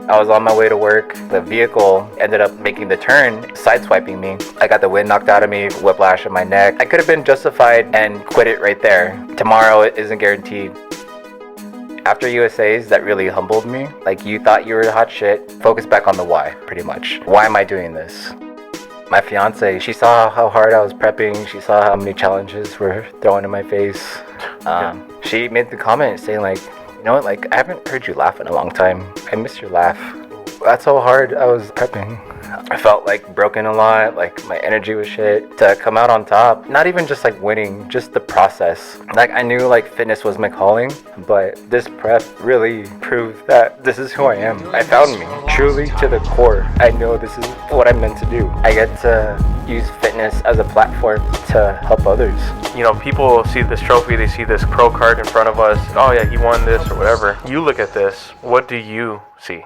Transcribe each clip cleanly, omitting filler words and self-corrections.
I was on my way to work. The vehicle ended up making the turn, sideswiping me. I got the wind knocked out of me, whiplash in my neck. I could have been justified and quit it right there. Tomorrow isn't guaranteed. After USA's, that really humbled me. Like, you thought you were the hot shit. Focus back on the why, pretty much. Why am I doing this? My fiance, she saw how hard I was prepping. She saw how many challenges were thrown in my face. She made the comment saying, like, you know what, like, I haven't heard you laugh in a long time. I miss your laugh. That's how hard I was prepping. I felt like broken a lot, like my energy was shit. To come out on top, not even just like winning, just the process. Like, I knew like fitness was my calling, but this prep really proved that this is who I am. I found me, truly to the core. I know this is what I'm meant to do. I get to use fitness as a platform to help others. You know, people see this trophy, they see this pro card in front of us. Oh yeah, he won this or whatever. You look at this, what do you see?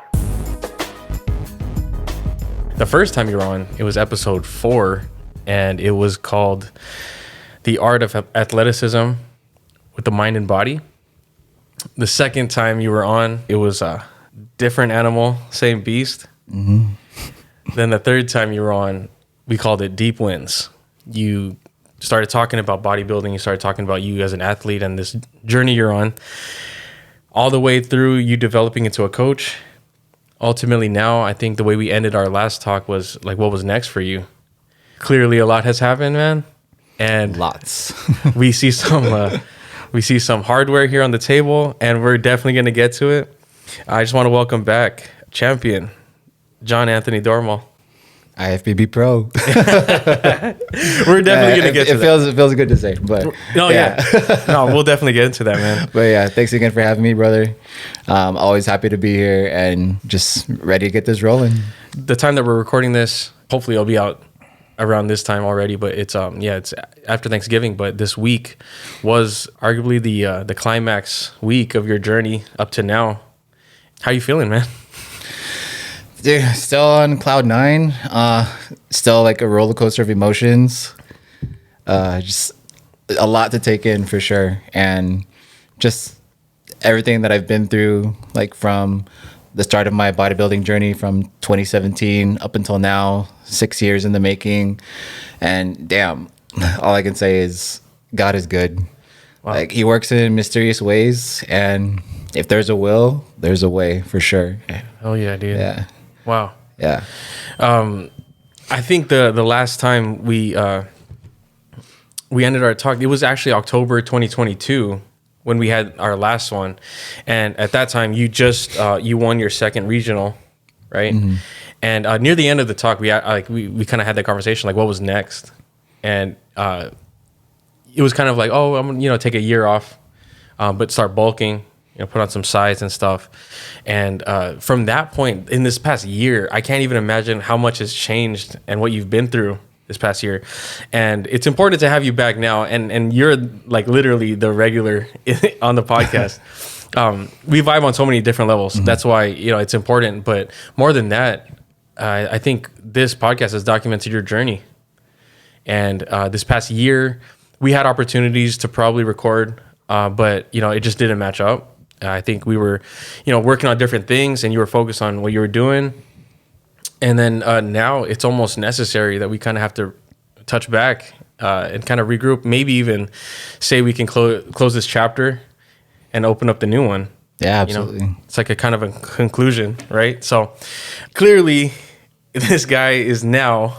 The first time you were on, it was episode 4, and it was called The Art of Athleticism with the Mind and Body. The second time you were on, it was a different animal, same beast. Mm-hmm. Then the third time you were on, we called it Deep Wins. You started talking about bodybuilding. You started talking about you as an athlete and this journey you're on, all the way through you developing into a coach. Ultimately, now, I think the way we ended our last talk was like, what was next for you? Clearly, a lot has happened, man. And lots. we see some hardware here on the table, and we're definitely going to get to it. I just want to welcome back champion John Anthony Doromal. IFBB Pro. We're definitely going to get to that. It feels good to say, but yeah. No, we'll definitely get into that, man. But yeah, thanks again for having me, brother. Always happy to be here and just ready to get this rolling. The time that we're recording this, hopefully it'll be out around this time already, but it's after Thanksgiving. But this week was arguably the climax week of your journey up to now. How you feeling, man? Dude, still on cloud 9. Still like a roller coaster of emotions. Just a lot to take in for sure, and just everything that I've been through, like from the start of my bodybuilding journey from 2017 up until now, 6 years in the making. And damn, all I can say is God is good. Wow. Like, he works in mysterious ways, and if there's a will, there's a way for sure. Oh yeah, dude. Yeah. Wow. Yeah. I think the last time we ended our talk, it was actually October 2022 when we had our last one, and at that time you just you won your second regional, right? Mm-hmm. And near the end of the talk, we kind of had that conversation, like what was next, and it was kind of like, oh, I'm gonna take a year off, but start bulking. Put on some size and stuff. And from that point, in this past year, I can't even imagine how much has changed and what you've been through this past year. And it's important to have you back now. And you're like literally the regular on the podcast. We vibe on so many different levels. Mm-hmm. That's why, it's important. But more than that, I think this podcast has documented your journey. And this past year, we had opportunities to probably record, but, it just didn't match up. I think we were, working on different things, and you were focused on what you were doing. And then now it's almost necessary that we kind of have to touch back and kind of regroup, maybe even say we can close this chapter and open up the new one. Yeah, absolutely. It's like a kind of a conclusion, right? So clearly this guy is now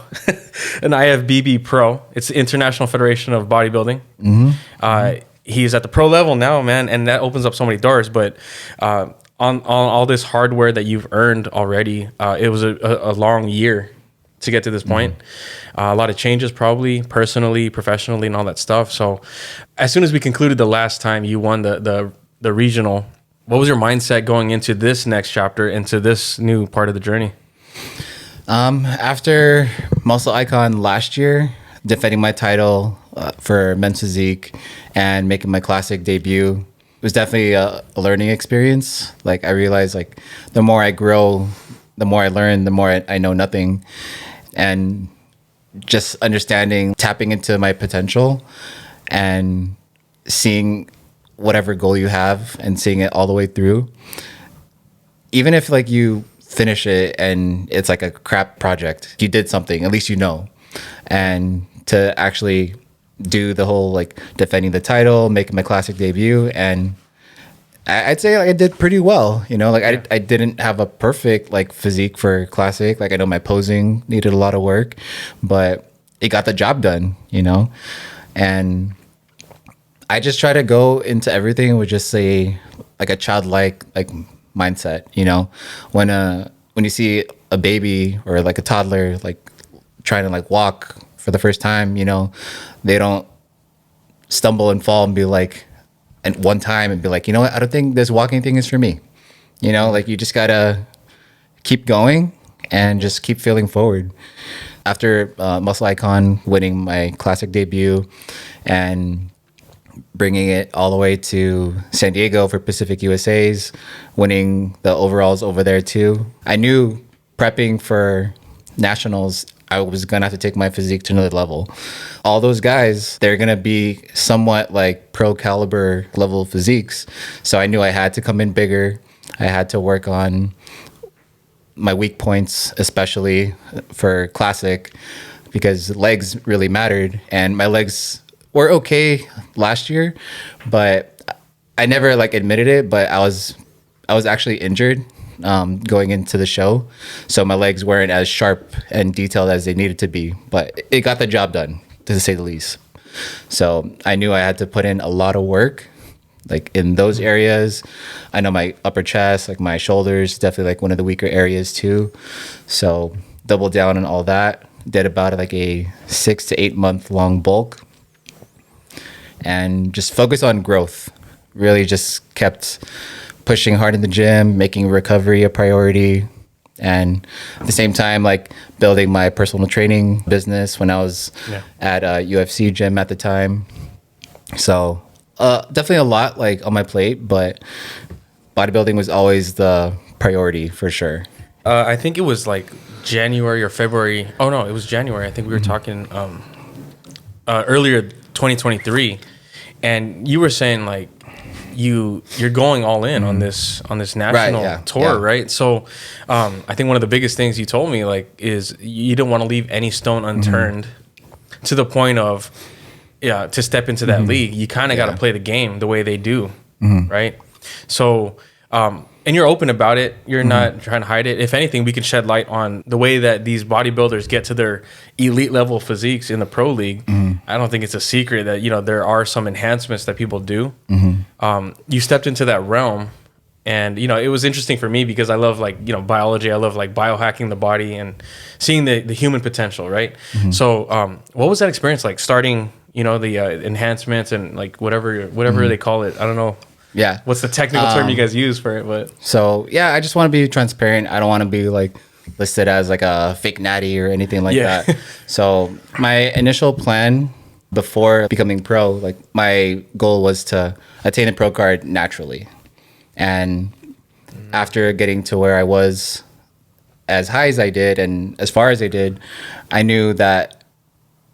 an IFBB Pro. It's the International Federation of Bodybuilding. Mm-hmm. He's at the pro level now, man, and that opens up so many doors. But on all this hardware that you've earned already, it was a long year to get to this point. Mm-hmm. A lot of changes, probably personally, professionally, and all that stuff. So as soon as we concluded the last time you won the regional, what was your mindset going into this next chapter, into this new part of the journey? After Muscle Icon last year, defending my title for men's physique and making my classic debut, it was definitely a learning experience. Like, I realized, like, the more I grow, the more I learn, the more I know nothing. And just understanding, tapping into my potential and seeing whatever goal you have and seeing it all the way through. Even if, like, you finish it and it's like a crap project. You did something, at least you know. And to actually do the whole like defending the title, making my classic debut, and I'd say like I did pretty well, you know, like I didn't have a perfect like physique for classic. Like I know my posing needed a lot of work, but it got the job done, you know. And I just try to go into everything with just a childlike like mindset, you know. When you see a baby or like a toddler like trying to like walk for the first time, you know, they don't stumble and fall and be like, and one time and be like, you know what, I don't think this walking thing is for me. You know, like you just gotta keep going and just keep feeling forward. After Muscle Icon winning my classic debut and bringing it all the way to San Diego for Pacific USA's, winning the overalls over there too, I knew prepping for nationals, I was gonna have to take my physique to another level. All those guys, they're gonna be somewhat like pro caliber level physiques. So I knew I had to come in bigger. I had to work on my weak points, especially for classic, because legs really mattered. And my legs were okay last year, but I never like admitted it, but I was actually injured going into the show, so my legs weren't as sharp and detailed as they needed to be, but it got the job done, to say the least. So I knew I had to put in a lot of work like in those areas. I know my upper chest, like my shoulders, definitely like one of the weaker areas too, so double down on all that. Did about like a 6 to 8 month long bulk and just focus on growth. Really just kept pushing hard in the gym, making recovery a priority, and at the same time, like building my personal training business when I was at a UFC gym at the time. So definitely a lot like on my plate, but bodybuilding was always the priority for sure. I think it was like January or February. Oh no, it was January. I think we were talking earlier 2023, and you were saying like you're going all in on this national tour, right? So I think one of the biggest things you told me like is you don't want to leave any stone unturned to the point of to step into that league. You kind of got to play the game the way they do, right? So and you're open about it. You're not trying to hide it. If anything, we can shed light on the way that these bodybuilders get to their elite level physiques in the pro league. I don't think it's a secret that, you know, there are some enhancements that people do. You stepped into that realm, and, you know, it was interesting for me because I love, like, you know, biology. I love like biohacking the body and seeing the human potential, right? So what was that experience like, starting, you know, the enhancements and like whatever they call it? I don't know. Yeah. What's the technical term you guys use for it? But so yeah, I just want to be transparent. I don't want to be like listed as like a fake natty or anything like that. So my initial plan before becoming pro, like my goal was to attain a pro card naturally. And after getting to where I was as high as I did and as far as I did, I knew that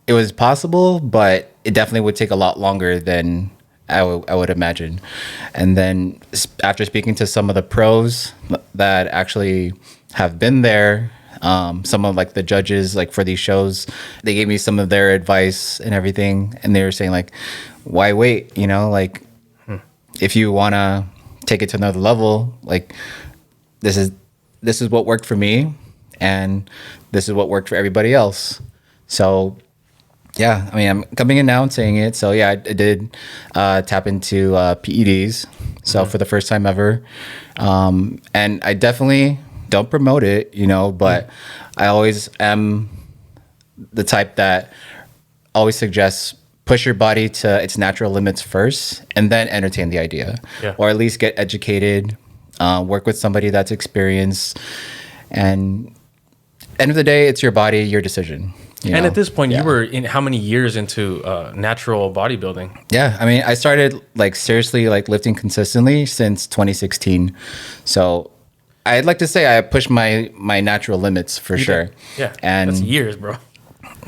it was possible, but it definitely would take a lot longer than I would imagine. And then after speaking to some of the pros that actually have been there, some of like the judges like for these shows, they gave me some of their advice and everything, and they were saying like, why wait, you know, like if you want to take it to another level, like this is what worked for me, and this is what worked for everybody else. So yeah, I mean, I'm coming in now and saying it. So yeah, I did tap into PEDs. So for the first time ever. And I definitely don't promote it, you know, but I always am the type that always suggests push your body to its natural limits first and then entertain the idea. Or at least get educated, work with somebody that's experienced. And end of the day, it's your body, your decision. You know? At this point, you were in how many years into natural bodybuilding? Yeah, I mean, I started like seriously like lifting consistently since 2016. So I'd like to say I pushed my natural limits for sure. Yeah, and that's years, bro.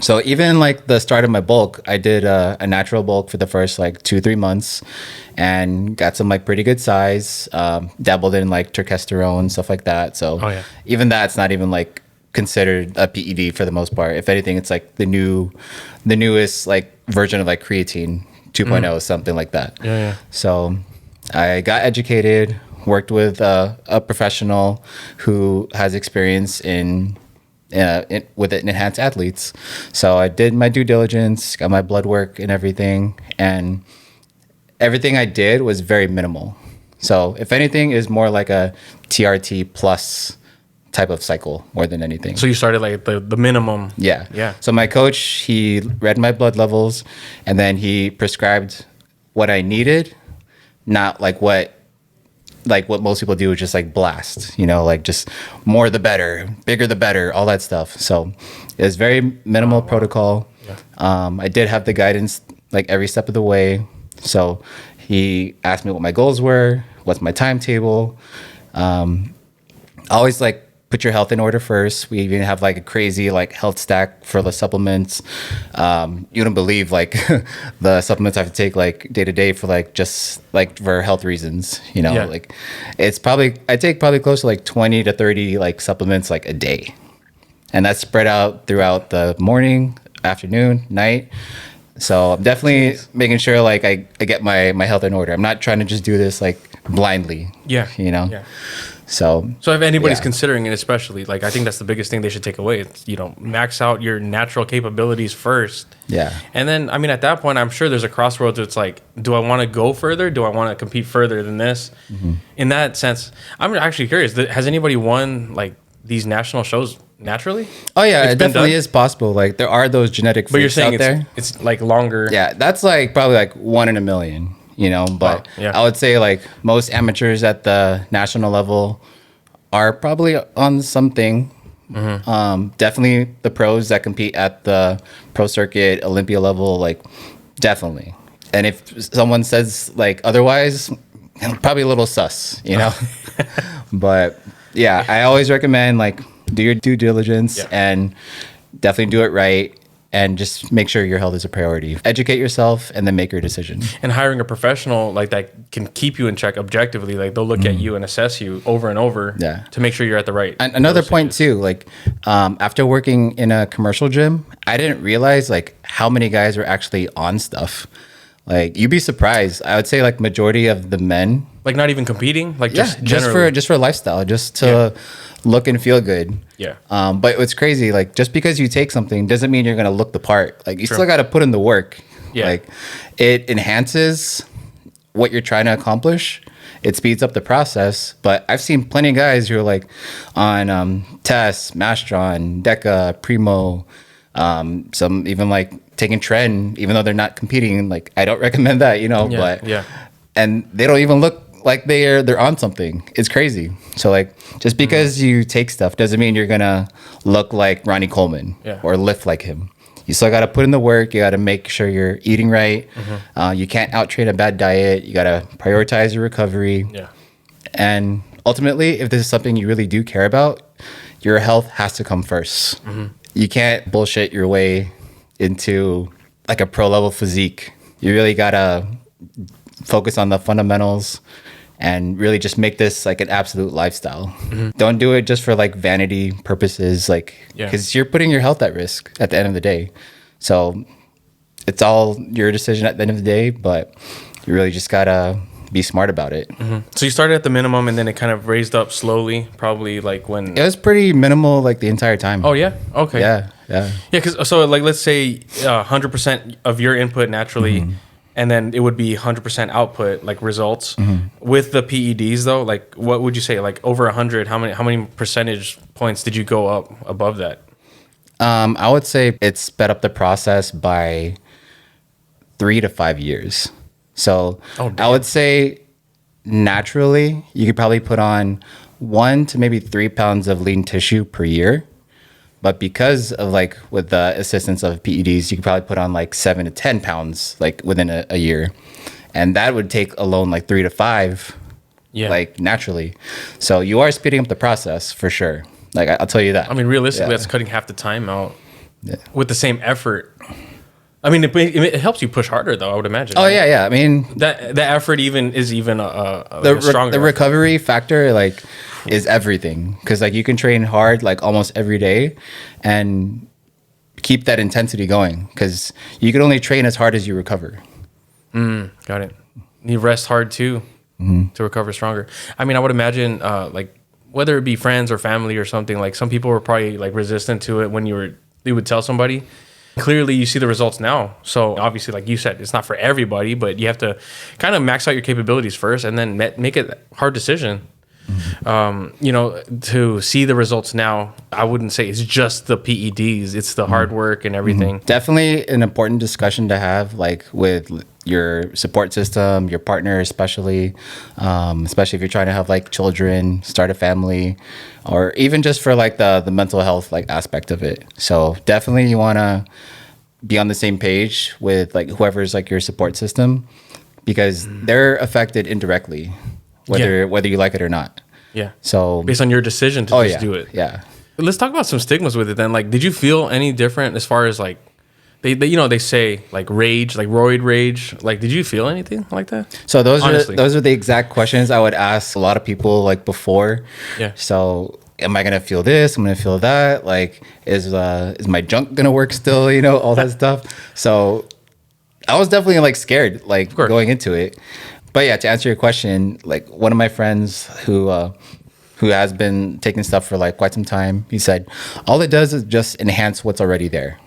So even like the start of my bulk, I did a natural bulk for the first like 2-3 months, and got some like pretty good size. Dabbled in like testosterone, stuff like that. So even that's not even like considered a PED for the most part. If anything, it's like the newest like version of like creatine 2.0, something like that. So I got educated, worked with a professional who has experience with enhanced athletes. So I did my due diligence, got my blood work and everything, and everything I did was very minimal. So if anything, is more like a TRT plus type of cycle more than anything. So you started like the minimum. Yeah. So my coach, he read my blood levels, and then he prescribed what I needed, not like what most people do is just like blast, like just more the better, bigger the better, all that stuff. So it was very minimal protocol. I did have the guidance like every step of the way. So he asked me what my goals were, what's my timetable. Always like put your health in order first. We even have like a crazy like health stack for the supplements. You don't believe like the supplements I have to take like day to day for like just like for health reasons, like I take probably close to like 20 to 30 like supplements like a day. And that's spread out throughout the morning, afternoon, night. So I'm definitely making sure like I get my health in order. I'm not trying to just do this like blindly. So if anybody's considering it, especially, like, I think that's the biggest thing they should take away. It's, max out your natural capabilities first. Yeah. And then, I mean, at that point, I'm sure there's a crossroads where it's like, do I want to go further? Do I want to compete further than this? In that sense, I'm actually curious. Has anybody won, like, these national shows naturally? Oh, yeah. It definitely is possible. Like, there are those genetic freaks. But you're saying out there. It's, like, longer. Yeah. That's, like, probably, like, 1 in a million. But I would say like most amateurs at the national level are probably on something. Definitely the pros that compete at the pro circuit, Olympia level, like definitely. And if someone says like otherwise, probably a little sus, But yeah, I always recommend like do your due diligence and definitely do it right. And just make sure your health is a priority. Educate yourself and then make your decision. And hiring a professional like that can keep you in check objectively. Like they'll look at you and assess you over and over to make sure you're at the right. And another point too, like after working in a commercial gym, I didn't realize like how many guys were actually on stuff. Like you'd be surprised. I would say like majority of the men, like not even competing, like just for lifestyle, just to look and feel good. Yeah. But what's crazy, like just because you take something doesn't mean you're gonna look the part. Like you still got to put in the work. Yeah. Like it enhances what you're trying to accomplish. It speeds up the process. But I've seen plenty of guys who are like on Test, Mastron, Deca, Primo, some even like taking Trend, even though they're not competing. Like I don't recommend that, and they don't even look like they're on something. It's crazy. So like just because you take stuff doesn't mean you're gonna look like Ronnie Coleman or lift like him. You still got to put in the work. You got to make sure you're eating right. You can't out train a bad diet. You got to prioritize your recovery. And ultimately, if this is something you really do care about, your health has to come first. You can't bullshit your way into like a pro level physique. You really got to focus on the fundamentals and really just make this like an absolute lifestyle. Don't do it just for like vanity purposes, like because you're putting your health at risk at the end of the day. So it's all your decision at the end of the day, but you really just gotta be smart about it. So you started at the minimum and then it kind of raised up slowly, probably like when it was pretty minimal like the entire time. Oh yeah, okay. Yeah because so like let's say 100% of your input naturally, and then it would be 100% output, like results. With the PEDs though, like what would you say, like over 100, how many percentage points did you go up above that? I would say it sped up the process by 3 to 5 years. So I would say naturally you could probably put on 1 to maybe 3 pounds of lean tissue per year. But because of like with the assistance of PEDs, you could probably put on like 7 to 10 pounds like within a year. And that would take alone like 3 to 5, like naturally. So you are speeding up the process for sure. Like I'll tell you that. I mean, realistically, that's cutting half the time out. with the same effort. I mean, it helps you push harder, though. I would imagine. Oh right? yeah. I mean, that effort is stronger. The recovery factor like is everything, because like you can train hard like almost every day, and keep that intensity going, because you can only train as hard as you recover. Got it. You rest hard too to recover stronger. I mean, I would imagine like whether it be friends or family or something, like some people were probably like resistant to it when you would tell somebody. Clearly you see the results now. So obviously, like you said, it's not for everybody, but you have to kind of max out your capabilities first and then make it a hard decision. You know, to see the results now, I wouldn't say it's just the PEDs, it's the hard work and everything. Definitely an important discussion to have, like with your support system, your partner, especially if you're trying to have like children, start a family, or even just for like the mental health like aspect of it. So definitely you want to be on the same page with like whoever's like your support system, because they're affected indirectly, whether you like it or not. Yeah. So based on your decision to just do it. Yeah. Let's talk about some stigmas with it then. Like, did you feel any different as far as like they say like rage, like roid rage? Like, did you feel anything like that? So those are the exact questions I would ask a lot of people like before. Yeah. So am I gonna feel this? I'm gonna feel that. Like, is my junk gonna work still? You know, all that stuff. So I was definitely like scared, like going into it. But yeah, to answer your question, like one of my friends who has been taking stuff for like quite some time, he said, all it does is just enhance what's already there.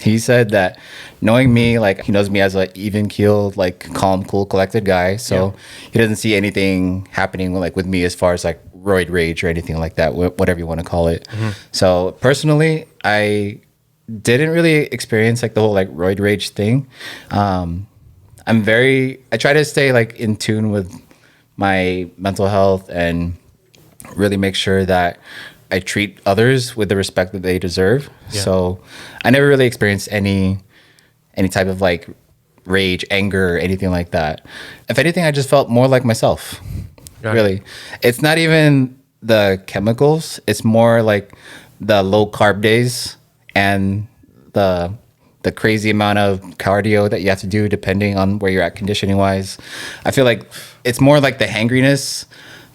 He said that knowing me, like he knows me as an even keeled, like calm, cool, collected guy. So he doesn't see anything happening like with me as far as like roid rage or anything like that, whatever you want to call it. So personally, I didn't really experience like the whole like roid rage thing. I try to stay like in tune with my mental health and really make sure that I treat others with the respect that they deserve. Yeah. So I never really experienced any type of like rage, anger, or anything like that. If anything, I just felt more like myself. Really. It's not even the chemicals. It's more like the low carb days and the crazy amount of cardio that you have to do depending on where you're at conditioning wise. I feel like it's more like the hangriness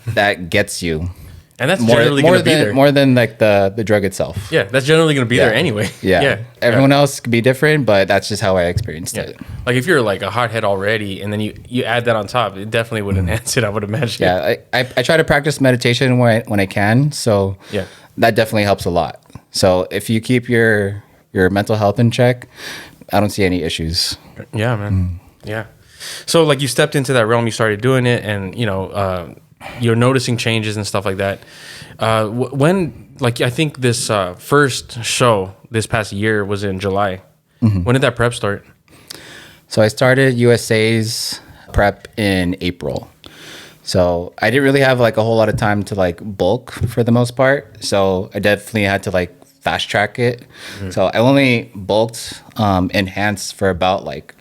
that gets you. And that's generally going to be there. More than like the drug itself. Yeah, that's generally going to be there anyway. Yeah. Everyone else could be different, but that's just how I experienced it. Like if you're like a hothead already and then you add that on top, it definitely would enhance it, I would imagine. Yeah, I try to practice meditation when I can. So that definitely helps a lot. So if you keep your mental health in check, I don't see any issues. Yeah, man. Yeah. So like you stepped into that realm, you started doing it, and you know, you're noticing changes and stuff like that. When, like, I think this first show this past year was in July. When did that prep start? So I started USA's prep in April. So I didn't really have like a whole lot of time to like bulk for the most part. So I definitely had to like fast track it. So I only bulked enhanced for about like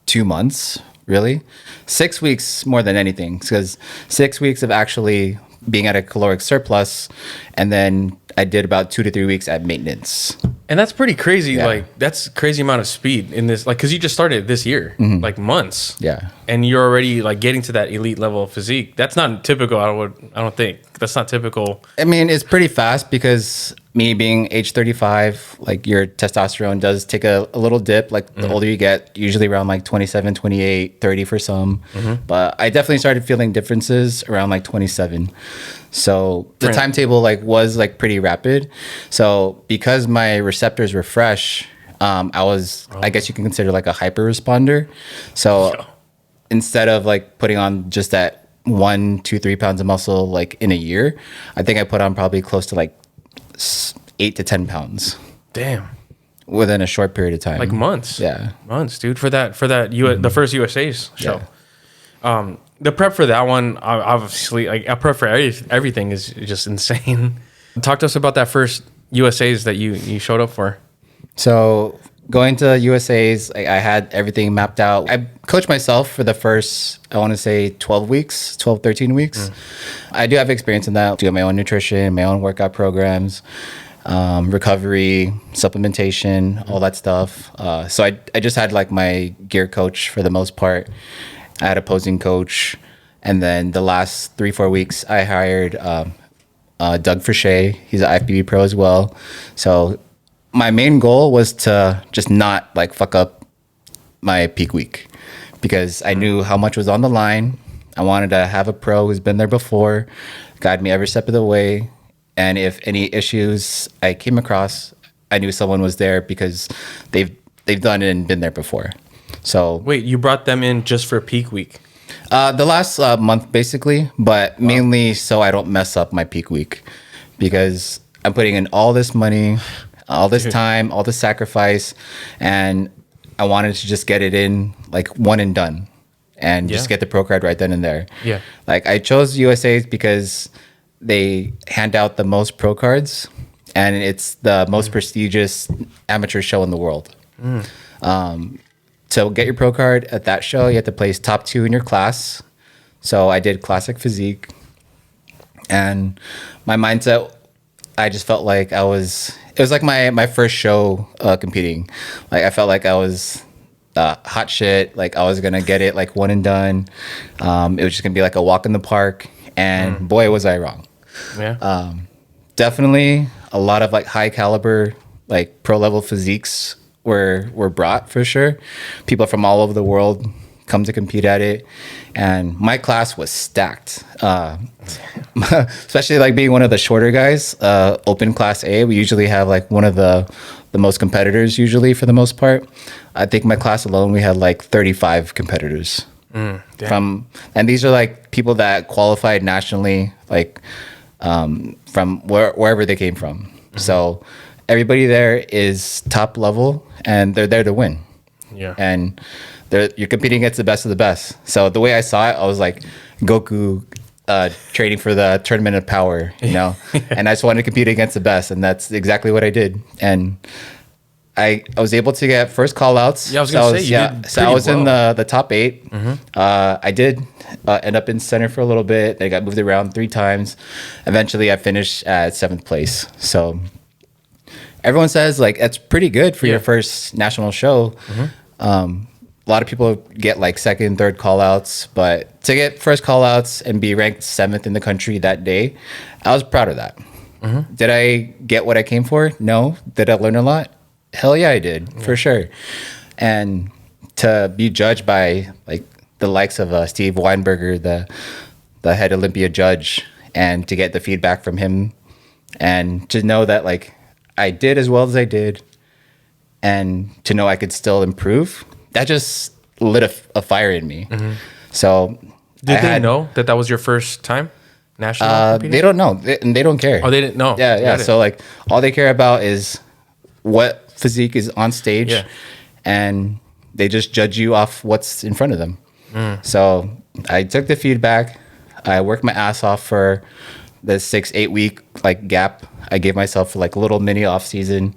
2 months, really. 6 weeks more than anything, because 6 weeks of actually being at a caloric surplus, and then I did about 2 to 3 weeks at maintenance. And that's pretty crazy. Yeah. Like that's a crazy amount of speed in this, like, because you just started this year, like months. Yeah. And you're already like getting to that elite level of physique. That's not typical. I don't think that's not typical. I mean, it's pretty fast because me being age 35, like your testosterone does take a little dip. Like the older you get, usually around like 27, 28, 30 for some. But I definitely started feeling differences around like 27. So the timetable like was like pretty rapid. So because my receptors were fresh, I guess you can consider like a hyper responder. So instead of like putting on just that 1, 2, 3 pounds of muscle like in a year, I think I put on probably close to like 8 to 10 pounds. Damn. Within a short period of time. Like months. Yeah. Months, dude. For that the first USA's show. Yeah. The prep for that one, obviously, like a prep for everything is just insane. Talk to us about that first USA's that you showed up for. So going to USA's, I had everything mapped out. I coached myself for the first, I want to say 12 weeks, 12, 13 weeks. I do have experience in that. I do my own nutrition, my own workout programs. recovery, supplementation, all that stuff. So I just had like my gear coach for the most part. I had a posing coach. And then the last 3-4 weeks, I hired Doug Frichet. He's an IFBB Pro as well. So my main goal was to just not like fuck up my peak week, because I knew how much was on the line. I wanted to have a pro who's been there before, guide me every step of the way. And if any issues I came across, I knew someone was there because they've done it and been there before. So Wait, you brought them in just for peak week? the last month, basically, but mainly so I don't mess up my peak week, because I'm putting in all this money, all this time, all this sacrifice, and I wanted to just get it in like one and done, and just get the pro card right then and there. Yeah. Like I chose USA's because they hand out the most pro cards, and it's the most prestigious amateur show in the world. To get your pro card at that show, you have to place top 2 in your class. So I did classic physique, and my mindset, I just felt like it was like my first show competing. Like I felt like I was hot shit. Like I was gonna get it like one and done. It was just gonna be like a walk in the park, and boy, was I wrong. Yeah. Definitely a lot of like high caliber, like pro level physiques were brought for sure. People from all over the world come to compete at it, and my class was stacked. Especially like being one of the shorter guys, open class A, we usually have like one of the most competitors usually for the most part. I think my class alone, we had like 35 competitors. And these are like people that qualified nationally, like from wherever they came from. So everybody there is top level, and they're there to win. Yeah. And you're competing against the best of the best. So the way I saw it, I was like Goku training for the tournament of power, you know. And I just wanted to compete against the best, and that's exactly what I did. And I was able to get first call outs. Yeah, I was gonna say, you did so I was pretty in well. the top 8. I did end up in center for a little bit. I got moved around 3 times. Eventually I finished at 7th place. So everyone says like that's pretty good for your first national show. A lot of people get like 2nd, 3rd call outs, but to get first call outs and be ranked 7th in the country that day, I was proud of that. Did I get what I came for? No. Did I learn a lot? Hell yeah, I did, for sure. And to be judged by like the likes of Steve Weinberger, the head Olympia judge, and to get the feedback from him, and to know that like I did as well as I did, and to know I could still improve, that just lit a fire in me. So Did they know that was your first time national competing? they don't know, and they don't care. Oh, they didn't know. Yeah. Got it. So like all they care about is what physique is on stage, and they just judge you off what's in front of them. So I took the feedback. I worked my ass off for the 6-8 week like gap I gave myself for like a little mini off season,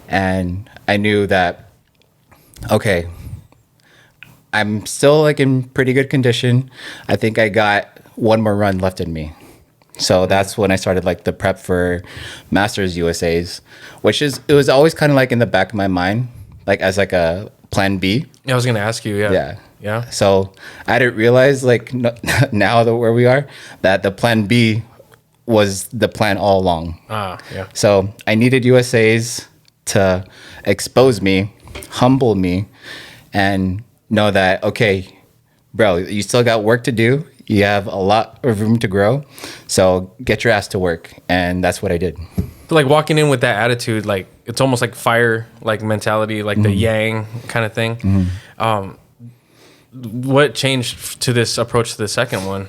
and I knew that okay, I'm still like in pretty good condition. I think I got one more run left in me. So that's when I started like the prep for Masters USA's, it was always kind of like in the back of my mind, like as like a plan B. Yeah, I was gonna ask you. Yeah. So I didn't realize like now that where we are, that the plan B was the plan all along. Yeah. So I needed USA's to expose me, humble me, and know that, okay, bro, you still got work to do. You have a lot of room to grow. So get your ass to work. And that's what I did. But like walking in with that attitude, like it's almost like fire, like mentality, like the yang kind of thing. What changed to this approach to the second one?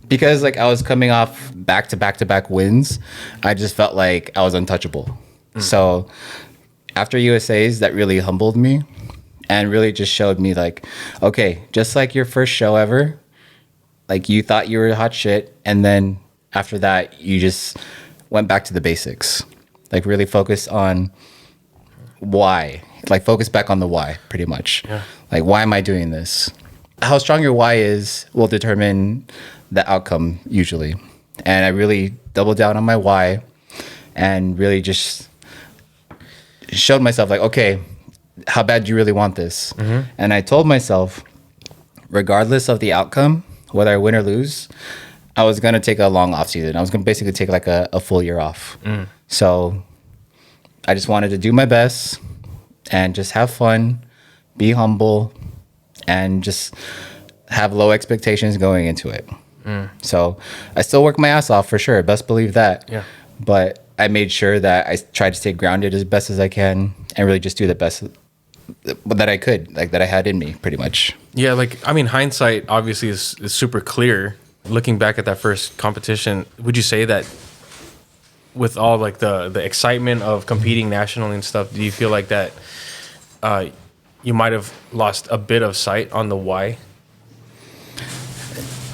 Because like I was coming off back to back wins, I just felt like I was untouchable. So after USA's, that really humbled me and really just showed me like, okay, just like your first show ever, like you thought you were hot shit, and then after that you just went back to the basics. Like really focus on why. Like focus back on the why, pretty much. Yeah. Like, why am I doing this? How strong your why is will determine the outcome usually. And I really doubled down on my why and really just showed myself like, okay, how bad do you really want this? And I told myself, regardless of the outcome, whether I win or lose, I was going to take a long off season. I was going to basically take like a full year off. So I just wanted to do my best and just have fun, be humble, and just have low expectations going into it. So I still work my ass off for sure. Best believe that. Yeah. But I made sure that I tried to stay grounded as best as I can and really just do the best that I could, like that I had in me pretty much. Yeah, like, I mean, hindsight obviously is super clear. Looking back at that first competition, would you say that with all like the excitement of competing nationally and stuff, do you feel like that you might have lost a bit of sight on the why?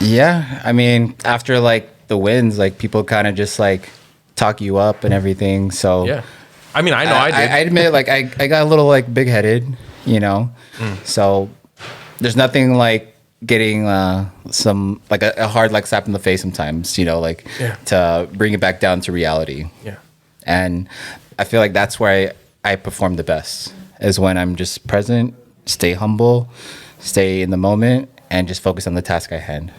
Yeah, I mean, after like the wins, like people kind of just like talk you up and everything. So Yeah. I mean, I know I did. I admit, like I got a little like big headed, you know. So there's nothing like getting some like a hard like slap in the face sometimes, you know, like to bring it back down to reality. Yeah. And I feel like that's where I perform the best, is when I'm just present, stay humble, stay in the moment, and just focus on the task at hand.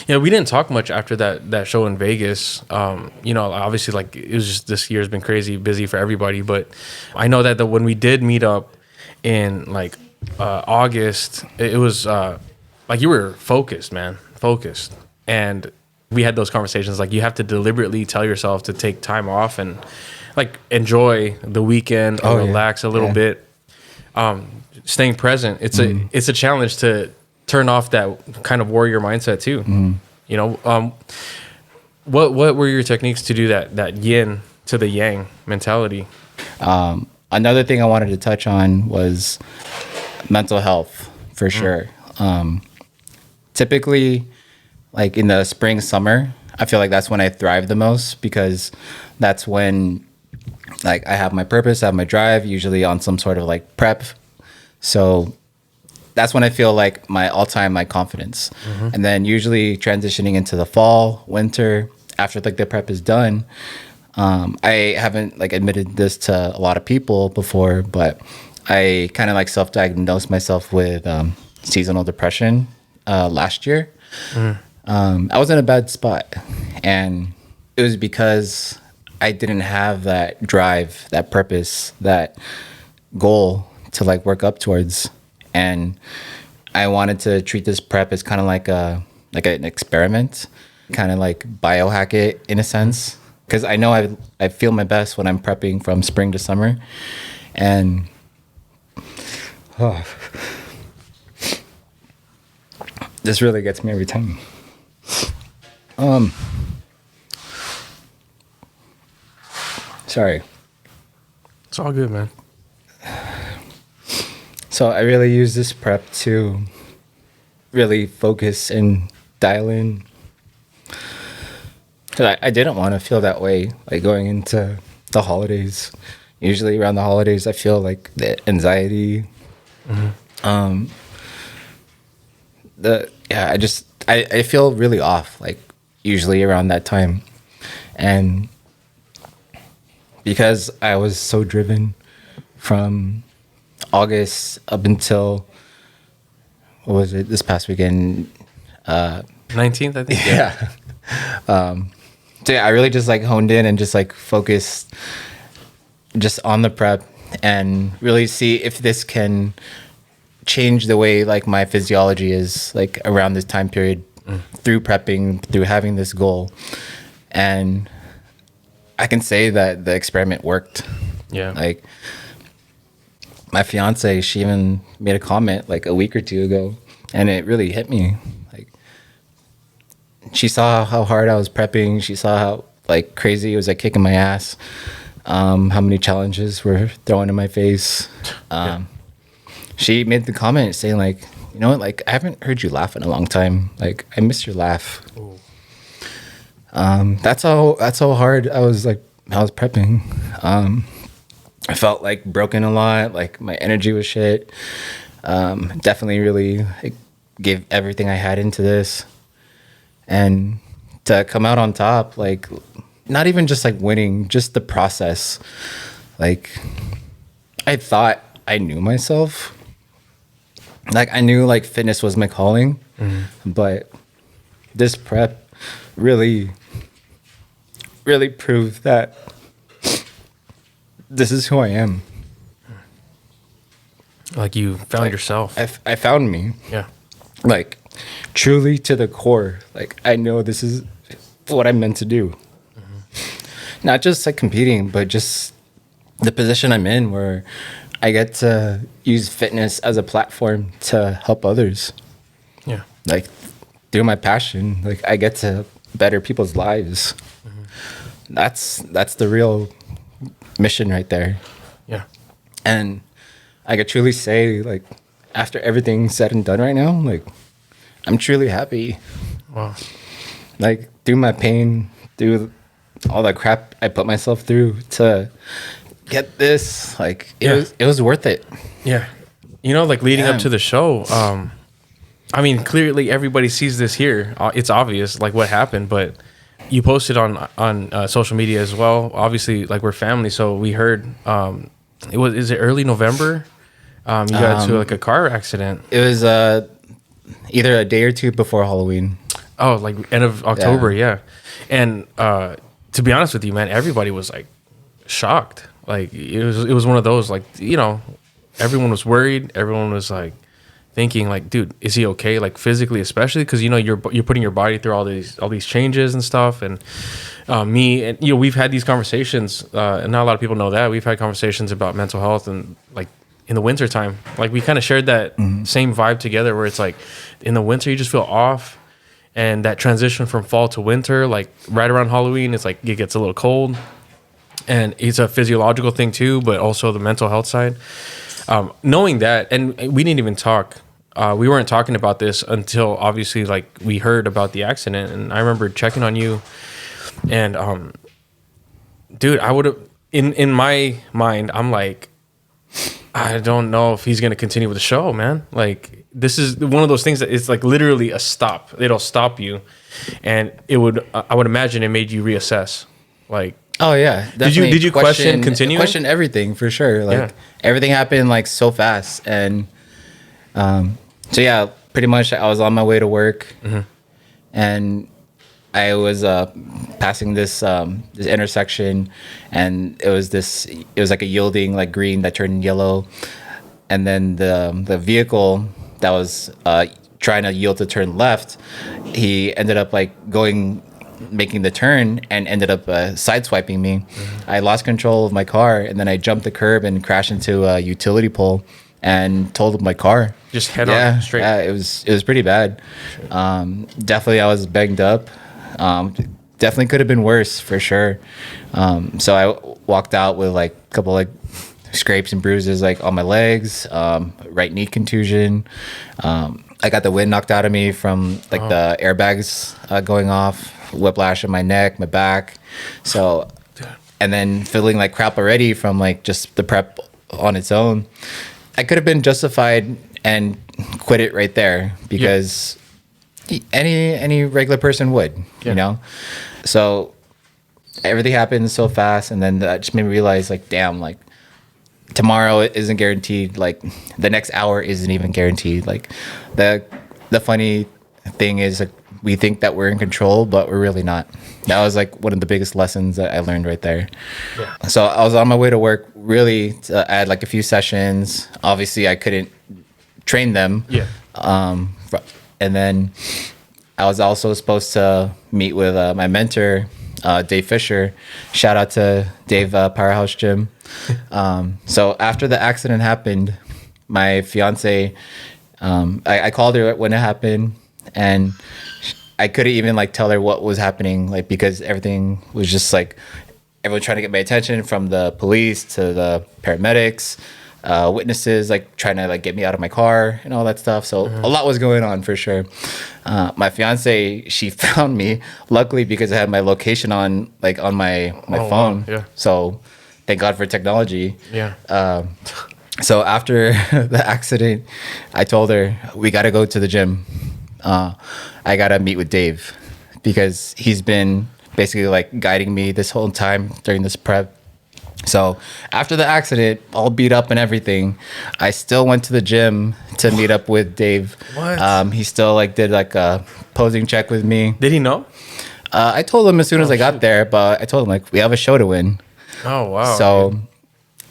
Yeah, we didn't talk much after that show in Vegas. You know, obviously, like, it was just, this year's been crazy busy for everybody. But I know that when we did meet up in like August, it was like you were focused, man, focused. And we had those conversations, like you have to deliberately tell yourself to take time off and like enjoy the weekend or relax a little bit. Staying present, it's a challenge to turn off that kind of warrior mindset too. You know, what were your techniques to do that yin to the yang mentality? Another thing I wanted to touch on was mental health for sure. Typically, like in the spring, summer, I feel like that's when I thrive the most, because that's when like I have my purpose, I have my drive, usually on some sort of like prep. So that's when I feel like my all-time my confidence. And then usually transitioning into the fall, winter, after like the prep is done, I haven't like admitted this to a lot of people before, but I kind of like self-diagnosed myself with seasonal depression last year. I was in a bad spot, and it was because I didn't have that drive, that purpose, that goal to like work up towards. And I wanted to treat this prep as kind of like an experiment, kind of like biohack it in a sense, because I know I feel my best when I'm prepping from spring to summer. And this really gets me every time. Sorry. It's all good, man. So I really use this prep to really focus and dial in. Cause I didn't want to feel that way, like going into the holidays. Usually around the holidays, I feel like the anxiety. I feel really off, like usually around that time. And because I was so driven from August up until, what was it, this past weekend? 19th, I think. Yeah. So yeah, I really just like honed in and just like focused just on the prep and really see if this can change the way like my physiology is like around this time period through prepping, through having this goal. And I can say that the experiment worked. Yeah. Like my fiance, she even made a comment like a week or two ago, and it really hit me. Like she saw how hard I was prepping. She saw how like crazy it was, like kicking my ass. How many challenges were thrown in my face. She made the comment saying like, you know what, like I haven't heard you laugh in a long time. Like I miss your laugh. That's how hard I was prepping. I felt like broken a lot, like my energy was shit. Definitely really gave everything I had into this. And to come out on top, like not even just like winning, just the process. Like I thought I knew myself. Like I knew like fitness was my calling, but this prep really proved that this is who I am. Like you found yourself. I found me. Yeah. Like truly to the core. Like I know this is what I'm meant to do. Not just like competing, but just the position I'm in where I get to use fitness as a platform to help others. Yeah. Like through my passion, like I get to better people's lives. That's the real mission right there. Yeah. And I could truly say, like, after everything said and done right now, like, I'm truly happy. Wow. Like, through my pain, through all the crap I put myself through to get this, like, it was worth it. Yeah. You know, like leading up to the show, I mean, clearly everybody sees this here. It's obvious, like, what happened, but you posted on social media as well. Obviously, like, we're family, so we heard, is it early November? You got into, like, a car accident. It was either a day or two before Halloween. Oh, like, end of October, yeah. And to be honest with you, man, everybody was, like, shocked. Like, it was one of those, like, you know, everyone was worried. Everyone was, like, thinking like, dude, is he okay? Like physically, especially because you know you're putting your body through all these changes and stuff. And me and you know we've had these conversations, and not a lot of people know that we've had conversations about mental health and like in the winter time. Like we kind of shared that same vibe together, where it's like in the winter you just feel off, and that transition from fall to winter, like right around Halloween, it's like it gets a little cold, and it's a physiological thing too, but also the mental health side. Knowing that, and we didn't even talk. We weren't talking about this until obviously like we heard about the accident, and I remember checking on you, and dude, I would have in my mind, I'm like, I don't know if he's gonna continue with the show, man. Like this is one of those things that it's like literally a stop. It'll stop you, and it would. I would imagine it made you reassess, like. Oh yeah. Did you question continuing? Question everything for sure. Like everything happened like so fast, and so yeah, pretty much I was on my way to work, and I was passing this this intersection, and it was like a yielding like green that turned yellow, and then the vehicle that was trying to yield to turn left, he ended up like making the turn and ended up sideswiping me. I lost control of my car, and then I jumped the curb and crashed into a utility pole and totaled my car. Just head on straight. Yeah, it was pretty bad. Definitely I was banged up. Definitely could have been worse for sure. So I walked out with like a couple like scrapes and bruises like on my legs, right knee contusion. I got the wind knocked out of me from like the airbags going off, whiplash in my neck, my back. So, and then feeling like crap already from like just the prep on its own. I could have been justified and quit it right there because any regular person would, you know? So everything happened so fast, and then that just made me realize like, damn, like tomorrow isn't guaranteed. Like the next hour isn't even guaranteed. Like the funny thing is like we think that we're in control, but we're really not. That was like one of the biggest lessons that I learned right there. Yeah. So I was on my way to work really to add like a few sessions. Obviously I couldn't train them. Yeah. And then I was also supposed to meet with my mentor, Dave Fisher. Shout out to Dave, Powerhouse Gym. So after the accident happened, my fiance, I called her when it happened, and I couldn't even like tell her what was happening, like because everything was just like everyone trying to get my attention, from the police to the paramedics, witnesses like trying to like get me out of my car and all that stuff. So a lot was going on for sure. My fiance, she found me luckily because I had my location on like on my phone. Wow. Yeah. So thank God for technology. Yeah. So after the accident, I told her we got to go to the gym. I got to meet with Dave because he's been basically like guiding me this whole time during this prep. So after the accident, all beat up and everything, I still went to the gym to meet up with Dave. What? He still like did like a posing check with me. Did he know? I told him as soon as I got there, but I told him like we have a show to win. Oh wow. So dude.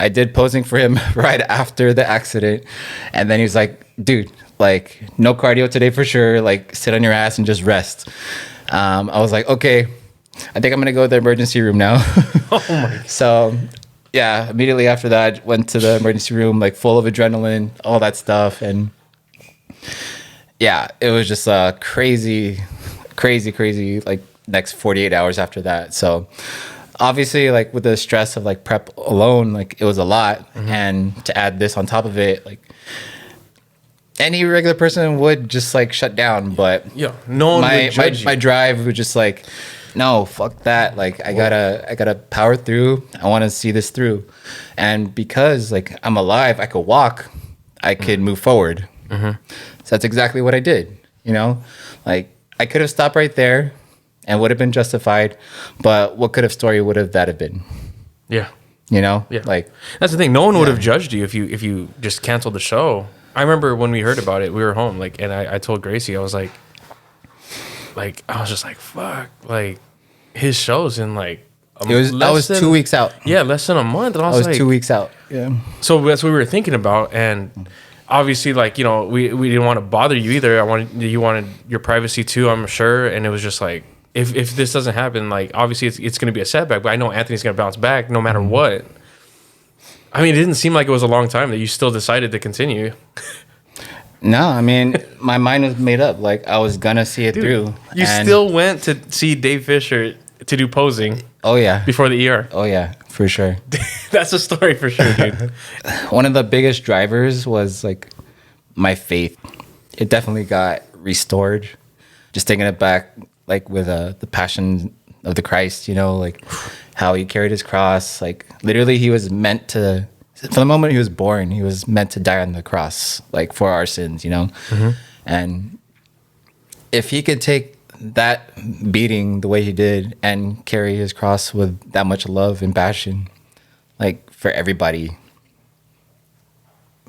I did posing for him right after the accident, and then he was like, "Dude, like no cardio today for sure. Like sit on your ass and just rest." I was like, "Okay, I think I'm gonna go to the emergency room now." Oh my. So yeah, immediately after that, went to the emergency room like full of adrenaline, all that stuff, and yeah, it was just a crazy like next 48 hours after that. So obviously like with the stress of like prep alone, like it was a lot, and to add this on top of it, like any regular person would just like shut down, but Yeah, no one would judge my you. drive was just like, no, fuck that, like I gotta power through. I want to see this through, and because like I'm alive, I could walk, I could move forward. So that's exactly what I did. You know, like I could have stopped right there and would have been justified, but what could have story would have that have been? Yeah. You know, Yeah. like That's the thing. No one would have judged you if you just canceled the show. I remember when we heard about it, we were home, like, and I told Gracie, I was like, I was just like, fuck, like, his show's in like, it was. I was 2 weeks out. Yeah, less than a month. And I I was was like, 2 weeks out. Yeah. so that's what we were thinking about, and obviously, like, you know, we didn't want to bother you either. You wanted your privacy too, I'm sure, and it was just like, if this doesn't happen, like, obviously it's going to be a setback, but I know Anthony's going to bounce back no matter what. I mean, it didn't seem like it was a long time that you still decided to continue. No, I mean, my mind was made up. Like I was gonna see it through. You and- still went to see Dave Fisher to do posing Oh yeah. before the ER. Oh yeah, for sure. That's a story for sure, dude. One of the biggest drivers was like my faith. It definitely got restored. Just taking it back, like with the passion of the Christ, you know, like how he carried his cross. Like literally, he was meant to. From the moment he was born, he was meant to die on the cross, like for our sins, you know. And if he could take that beating the way he did and carry his cross with that much love and passion, like for everybody,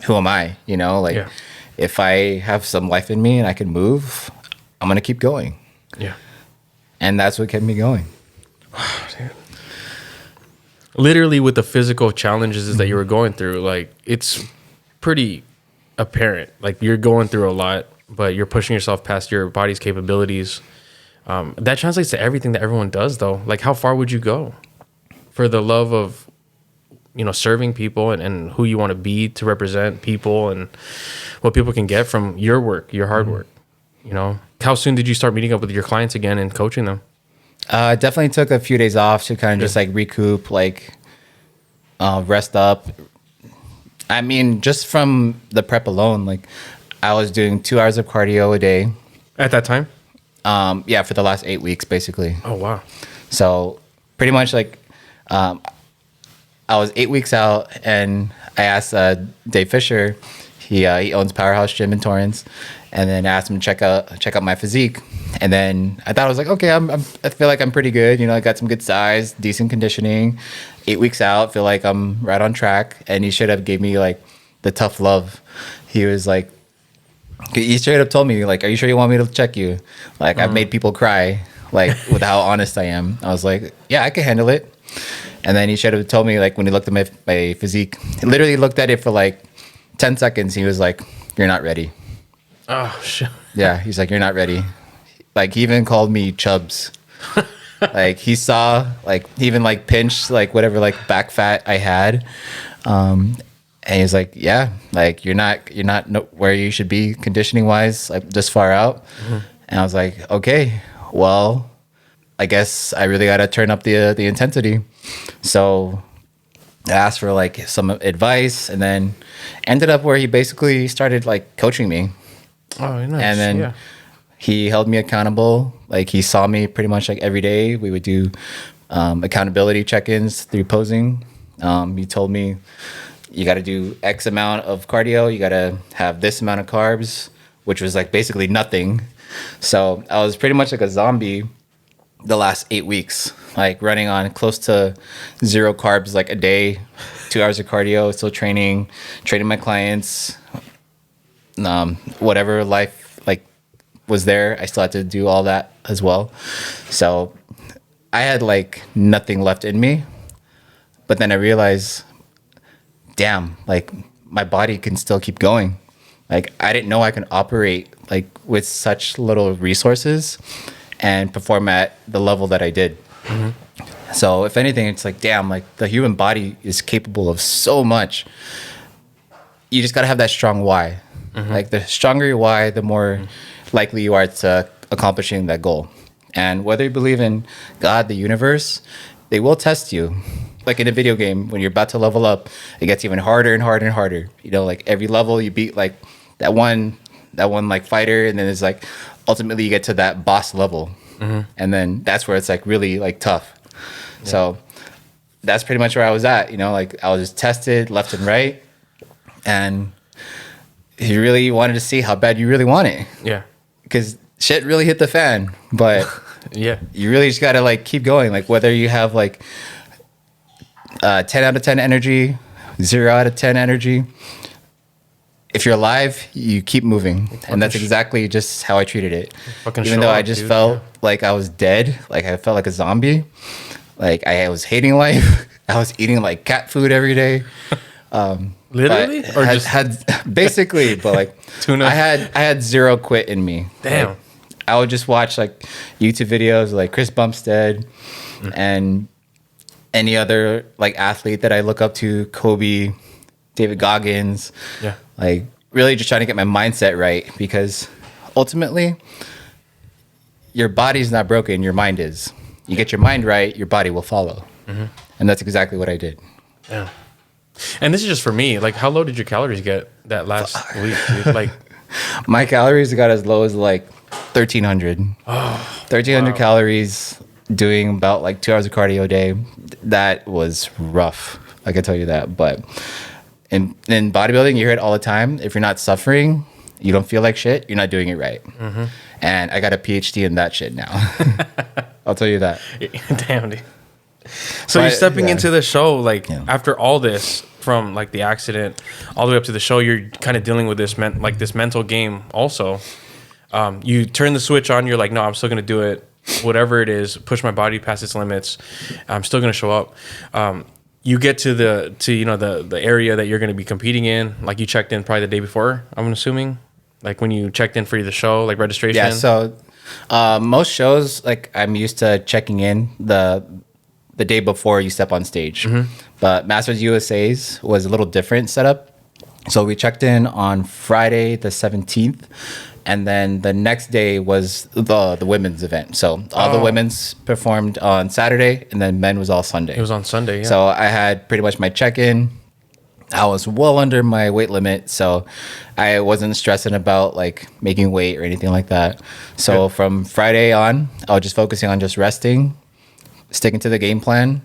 who am I? You know, like Yeah. if I have some life in me and I can move, I'm gonna keep going, Yeah. and that's what kept me going. Literally, with the physical challenges that you were going through, like, it's pretty apparent. Like, you're going through a lot, but you're pushing yourself past your body's capabilities. That translates to everything that everyone does, though. Like, how far would you go for the love of, you know, serving people and who you want to be to represent people and what people can get from your work, your hard work, you know? How soon did you start meeting up with your clients again and coaching them? Definitely took a few days off to kind of just like recoup, like rest up. I mean, just from the prep alone, like I was doing 2 hours of cardio a day. At that time? Yeah, for the last 8 weeks, basically. Oh, wow. So pretty much like I was 8 weeks out, and I asked Dave Fisher. He owns Powerhouse Gym in Torrance, and then I asked him to check out my physique. And then I thought I was like, okay, I feel like I'm pretty good. You know, I got some good size, decent conditioning. 8 weeks out, feel like I'm right on track. And he should have gave me like the tough love. He was like, he straight up told me like, are you sure you want me to check you? Like I've made people cry, like with how honest I am. I was like, yeah, I can handle it. And then he should have told me like when he looked at my physique, he literally looked at it for like 10 seconds. He was like, you're not ready. Oh, shit. Yeah, he's like, you're not ready. Like he even called me chubs. Like he saw, like he even like pinched like whatever like back fat I had. And he's like, yeah, like you're not where you should be conditioning wise, like this far out. And I was like, okay, well, I guess I really got to turn up the intensity. So I asked for like some advice, and then ended up where he basically started like coaching me. Oh, nice. And then he held me accountable. Like he saw me pretty much like every day. We would do accountability check-ins through posing. He told me, you got to do X amount of cardio. You got to have this amount of carbs, which was like basically nothing. So I was pretty much like a zombie the last 8 weeks, like running on close to 0 carbs, like a day, 2 hours of cardio, still training my clients, whatever life like was there, I still had to do all that as well. So I had like nothing left in me, but then I realized, damn, like my body can still keep going. Like I didn't know I can operate like with such little resources and perform at the level that I did. So if anything, it's like, damn, like the human body is capable of so much. You just got to have that strong why. Like the stronger your why, the more likely you are to accomplishing that goal. And whether you believe in God, the universe, they will test you. Like in a video game, when you're about to level up, it gets even harder and harder and harder. You know, like every level you beat like that one like fighter, and then it's like ultimately you get to that boss level. And then that's where it's like really like tough. So that's pretty much where I was at, you know, like I was just tested left and right, and you really wanted to see how bad you really want it. Yeah. Because shit really hit the fan, but Yeah. you really just got to like keep going. Like whether you have like 10 out of 10 energy, 0 out of 10 energy, if you're alive, you keep moving. And that's exactly just how I treated it. Even though I just felt like I was dead, like I felt like a zombie, like I was hating life. I was eating like cat food every day. Literally? Or just had basically, but like Tuna. I had 0 quit in me. Damn. Like, I would just watch like YouTube videos like Chris Bumstead and any other like athlete that I look up to, Kobe, David Goggins. Yeah. Like really just trying to get my mindset right, because ultimately your body's not broken, your mind is. You get your mind right, your body will follow. And that's exactly what I did. Yeah. And this is just for me. Like, how low did your calories get that last week, dude? Like, My calories got as low as like 1,300. 1,300 calories, doing about like 2 hours of cardio a day. That was rough. I can tell you that. But in bodybuilding, you hear it all the time. If you're not suffering, you don't feel like shit, you're not doing it right. And I got a PhD in that shit now. I'll tell you that. damn, dude. So you're stepping into the show, like after all this, from like the accident all the way up to the show, you're kind of dealing with this this mental game also. You turn the switch on, you're like, no, I'm still gonna do it, whatever it is, push my body past its limits. I'm still gonna show up. You get to the area that you're gonna be competing in, like you checked in probably the day before, I'm assuming, like when you checked in for the show, like registration. Yeah, so most shows, like I'm used to checking in the day before you step on stage. But Masters USA's was a little different setup. So we checked in on Friday the 17th, and then the next day was the women's event. So all the women's performed on Saturday, and then men was all Sunday. It was on Sunday, yeah. So I had pretty much my check-in. I was well under my weight limit, so I wasn't stressing about like making weight or anything like that. So from Friday on, I was just focusing on just resting, sticking to the game plan,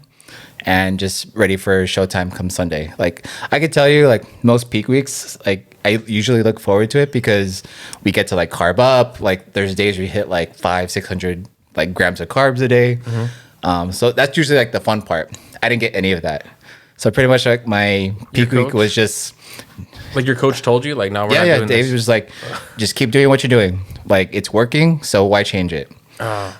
and just ready for showtime come Sunday. Like I could tell you, like most peak weeks, like I usually look forward to it because we get to like carb up. Like there's days we hit like 500-600 like grams of carbs a day. So that's usually like the fun part. I didn't get any of that. So pretty much like my peak week was just like your coach told you, like, no, we're not doing Dave this. was like, just keep doing what you're doing. Like it's working, so why change it?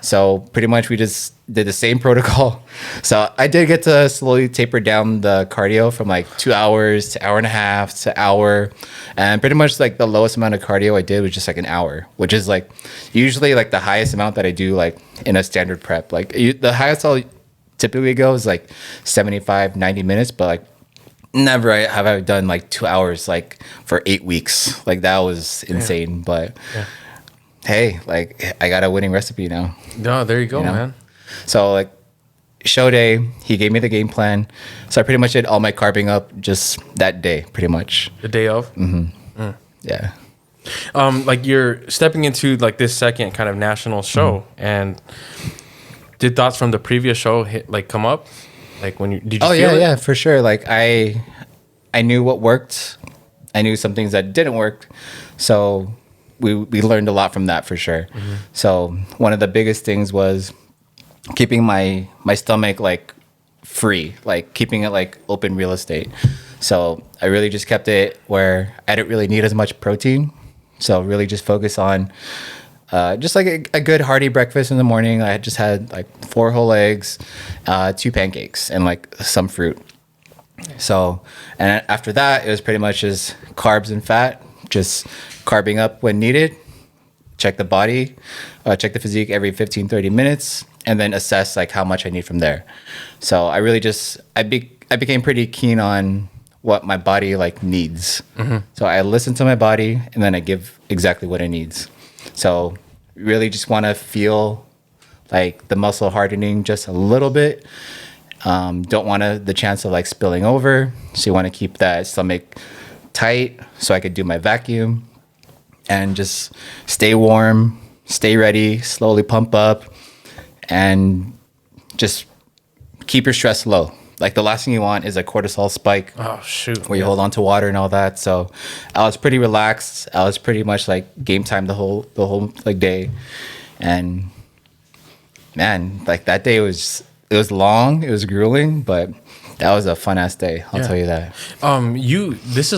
So pretty much we just did the same protocol. So I did get to slowly taper down the cardio from like 2 hours to hour and a half to hour. And pretty much like the lowest amount of cardio I did was just like an hour, which is like usually like the highest amount that I do like in a standard prep. Like the highest I'll typically go is like 75, 90 minutes, but like never have I done like 2 hours like for 8 weeks. Like that was insane. But hey, like I got a winning recipe now. No, there you go, man. So like show day, he gave me the game plan. So I pretty much did all my carbing up just that day, pretty much. The day of? Yeah. Like you're stepping into like this second kind of national show, and did thoughts from the previous show come up? Like when did you feel it? Yeah, for sure. Like I knew what worked. I knew some things that didn't work. So we learned a lot from that for sure. So one of the biggest things was keeping my stomach like free, like keeping it like open real estate. So I really just kept it where I didn't really need as much protein. So really just focus on just like a good hearty breakfast in the morning. I just had like 4 whole eggs, 2 pancakes, and like some fruit. So, and after that, it was pretty much just carbs and fat, just carbing up when needed, check the body, check the physique every 15, 30 minutes, and then assess like how much I need from there. So I really just, I became pretty keen on what my body like needs. So I listen to my body and then I give exactly what it needs. So really just want to feel like the muscle hardening just a little bit. Don't want the chance of like spilling over. So you want to keep that stomach tight so I could do my vacuum and just stay warm, stay ready, slowly pump up, and just keep your stress low. Like the last thing you want is a cortisol spike. Oh shoot! Where you hold on to water and all that. So I was pretty relaxed. I was pretty much like game time the whole like day, and man, like that day was long. It was grueling, but that was a fun ass day. I'll tell you that. This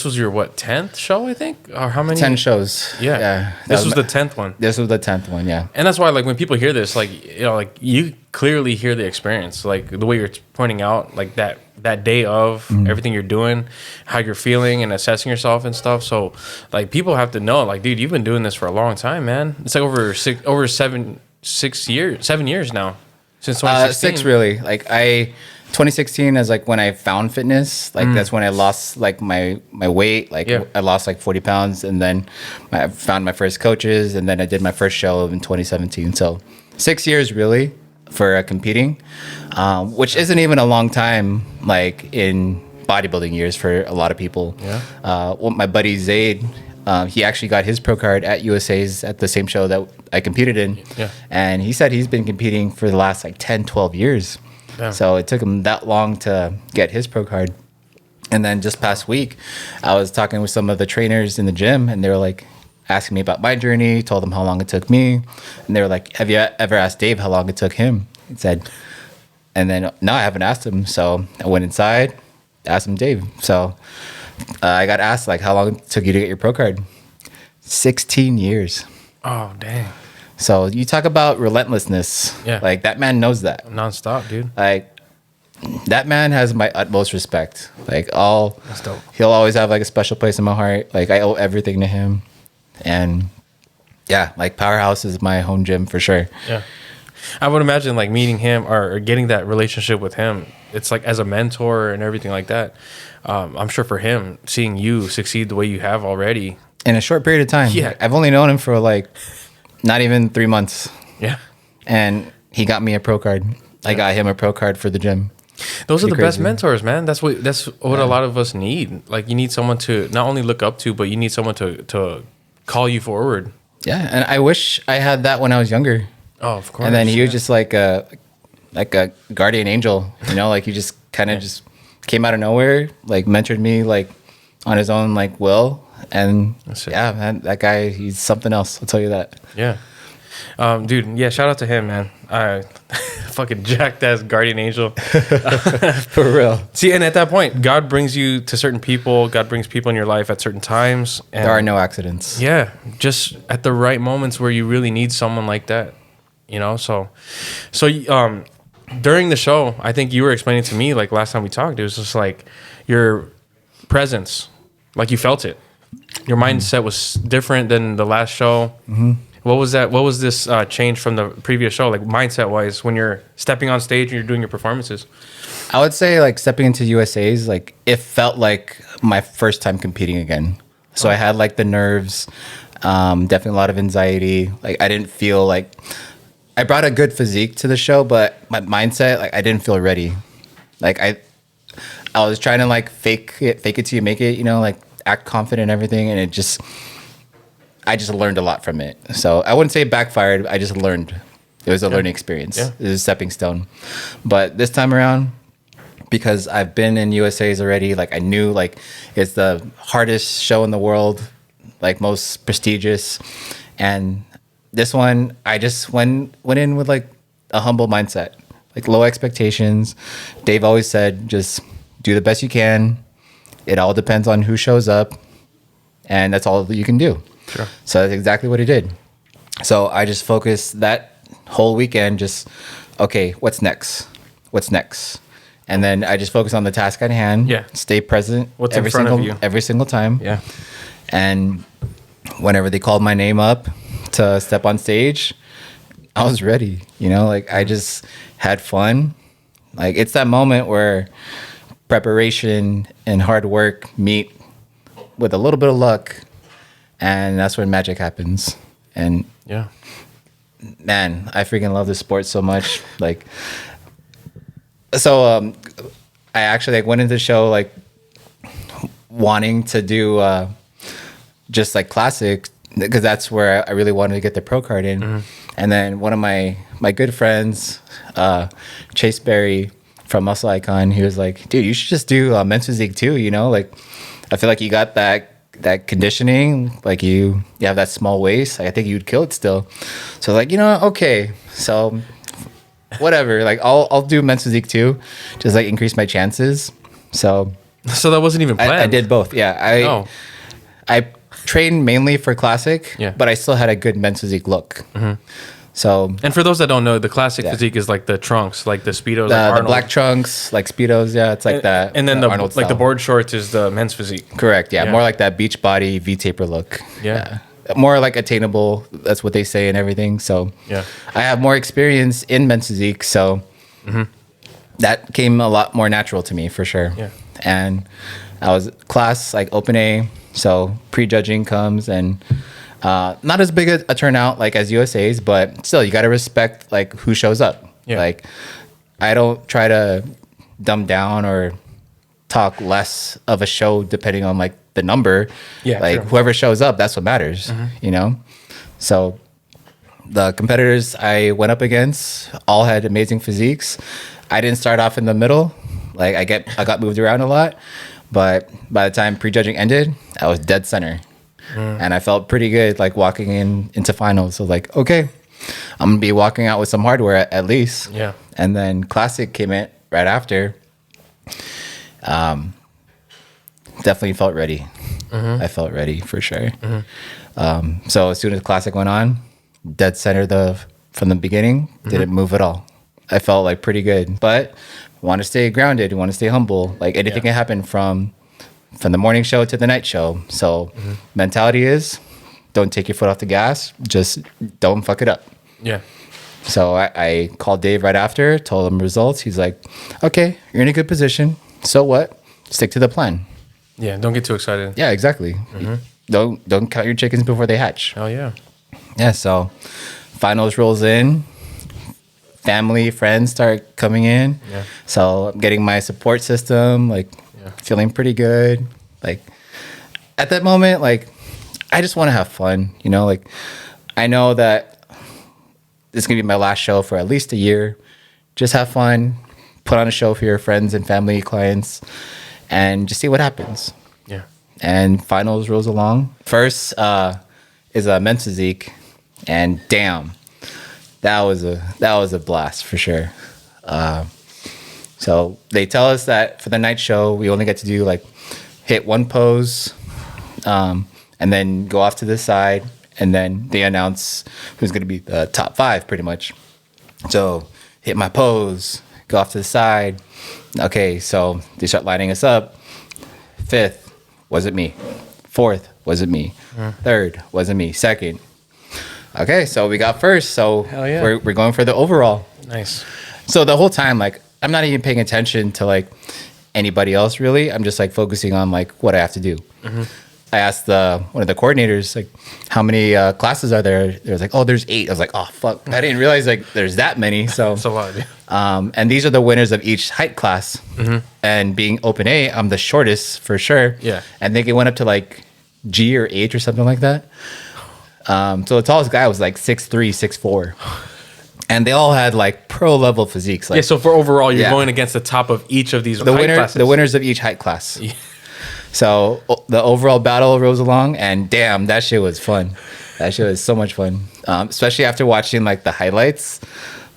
was your what 10th show, I think, or how many? 10 shows. Yeah. This was the 10th one. This was the 10th one. Yeah. And that's why, like, when people hear this, like, you know, like you clearly hear the experience, like the way you're pointing out, like that day of everything you're doing, how you're feeling, and assessing yourself and stuff. So, like, people have to know, like, dude, you've been doing this for a long time, man. It's like over 7 years now since 2016. 6 really. Like 2016 is like when I found fitness. Like that's when I lost like my weight. Like I lost like 40 pounds, and then I found my first coaches, and then I did my first show in 2017. So 6 years really for competing, which isn't even a long time like in bodybuilding years for a lot of people. Well, my buddy Zaid, he actually got his pro card at USA's at the same show that I competed in. And he said he's been competing for the last like 10, 12 years. So it took him that long to get his pro card. And then just past week, I was talking with some of the trainers in the gym, and they were like asking me about my journey, told them how long it took me. And they were like, have you ever asked Dave how long it took him? He said, and then no, I haven't asked him. So I went inside, asked him Dave. So I got asked like, how long it took you to get your pro card? 16 years. Oh, dang. So you talk about relentlessness. Like that man knows that. Nonstop, dude. Like that man has my utmost respect. Like That's dope. He'll always have like a special place in my heart. Like I owe everything to him. And yeah, like Powerhouse is my home gym for sure. Yeah. I would imagine like meeting him or getting that relationship with him. It's like as a mentor and everything like that. I'm sure for him, seeing you succeed the way you have already. In a short period of time. Yeah. I've only known him for like not even 3 months. Yeah. And he got me a pro card. I got him a pro card for the gym. Those are the best mentors, man. That's what a lot of us need. Like you need someone to not only look up to, but you need someone to call you forward. Yeah, and I wish I had that when I was younger. Oh, of course. And then he was just like a guardian angel, you know, like he just kind of just came out of nowhere, like mentored me like on his own like will. And yeah, man, that guy, he's something else. I'll tell you that. Yeah. Dude, yeah, shout out to him, man. Fucking jacked ass guardian angel. For real. See, and at that point, God brings you to certain people. God brings people in your life at certain times. And there are no accidents. Yeah, just at the right moments where you really need someone like that, you know? So during the show, I think you were explaining to me, like last time we talked, it was just like your presence, like you felt it. Your mindset was different than the last show. What was that? What was this change from the previous show, like mindset wise, when you're stepping on stage and you're doing your performances? I would say like stepping into USA's, like it felt like my first time competing again. So I had like the nerves, definitely a lot of anxiety. Like I didn't feel like I brought a good physique to the show, but my mindset, like I didn't feel ready. Like I was trying to like fake it till you make it, you know, like act confident and everything, and I just learned a lot from it. So I wouldn't say it backfired. I just learned. It was a learning experience. It was a stepping stone. But this time around, because I've been in USA's already, like I knew like it's the hardest show in the world, like most prestigious. And this one, I just went in with like a humble mindset, like low expectations. Dave always said, just do the best you can. It all depends on who shows up, and that's all that you can do. Sure. So that's exactly what he did. So I just focused that whole weekend, just, okay, what's next? What's next? And then I just focus on the task at hand. Yeah. Stay present. What's in front of you? Every single time. Yeah. And whenever they called my name up to step on stage, I was ready. You know, like I just had fun. Like it's that moment where preparation and hard work meet with a little bit of luck, and that's when magic happens. And Yeah. man, I freaking love this sport so much. Like, so I actually like went into the show like wanting to do just like classic, because that's where I really wanted to get the pro card in. And then one of my good friends, Chase Berry from Muscle Icon, he was like, dude, you should just do men's physique too, you know? Like, I feel like you got that conditioning, like you have that small waist. I think you'd kill it still. So like, you know, okay. So whatever, like I'll do men's physique too, just like increase my chances. So that wasn't even planned. I did both. Yeah. I trained mainly for classic, Yeah. but I still had a good men's physique look. So And for those that don't know, the classic Yeah. physique is like the trunks, like the Speedos, like the Arnold. black trunks, like Speedos, yeah, it's like that. And then the Arnold like the style. board shorts is the men's physique. Correct, yeah, Yeah. more like that beach body V-taper look. Yeah. More like attainable. That's what they say and everything. So Yeah. I have more experience in men's physique, so that came a lot more natural to me for sure. Yeah. And I was class like open A, so pre-judging comes, and not as big a turnout like as USA's, but still you got to respect like who shows up. Yeah. Like I don't try to dumb down or talk less of a show depending on like the number. Yeah, like true. whoever shows up, that's what matters. You know. So the competitors I went up against all had amazing physiques. I didn't start off in the middle. Like I got moved around a lot, but by the time prejudging ended, I was dead center. And I felt pretty good like walking into finals. So like, okay, I'm gonna be walking out with some hardware at least. Yeah. And then classic came in right after. Definitely felt ready. I felt ready for sure. So as soon as classic went on, dead center from the beginning, didn't move at all. I felt like pretty good, but want to stay grounded, want to stay humble. Like anything can happen from the morning show to the night show. So mentality is don't take your foot off the gas, just don't fuck it up. Yeah. So I called Dave right after, told him results. He's like, okay, you're in a good position. So what? Stick to the plan. Yeah. Don't get too excited. Yeah, exactly. Don't count your chickens before they hatch. Oh yeah. Yeah, so finals rolls in. Family, friends start coming in. Yeah. So I'm getting my support system, like feeling pretty good. Like at that moment, like I just want to have fun, you know, like I know that this is gonna be my last show for at least a year. Just have fun, put on a show for your friends and family, clients, and just see what happens. Yeah. And finals rolls along. First is a men's physique, and damn, that was a blast for sure. So they tell us that for the night show, we only get to do like hit one pose, and then go off to the side, and then they announce who's going to be the top 5 pretty much. So hit my pose, go off to the side. Okay, so they start lining us up. 5th, wasn't me. 4th, wasn't me. 3rd, wasn't me. 2nd. Okay, so we got 1st, so Hell yeah. we're going for the overall. Nice. So the whole time, like, I'm not even paying attention to like anybody else really. I'm just like focusing on like what I have to do. I asked one of the coordinators like, how many classes are there? They was like, oh, there's 8. I was like, oh fuck, I didn't realize like there's that many. So That's a lot. Yeah. and these are the winners of each height class. And being open A, I'm the shortest for sure. Yeah. And I think it went up to like G or H or something like that. So the tallest guy was like 6'3", 6'4". And they all had like pro level physiques. Like, Yeah. So for overall, you're Yeah. going against the top of each of these the height classes. the winners of each height class. So the overall battle rolls along, and damn, that shit was fun. That shit was so much fun, especially after watching like the highlights.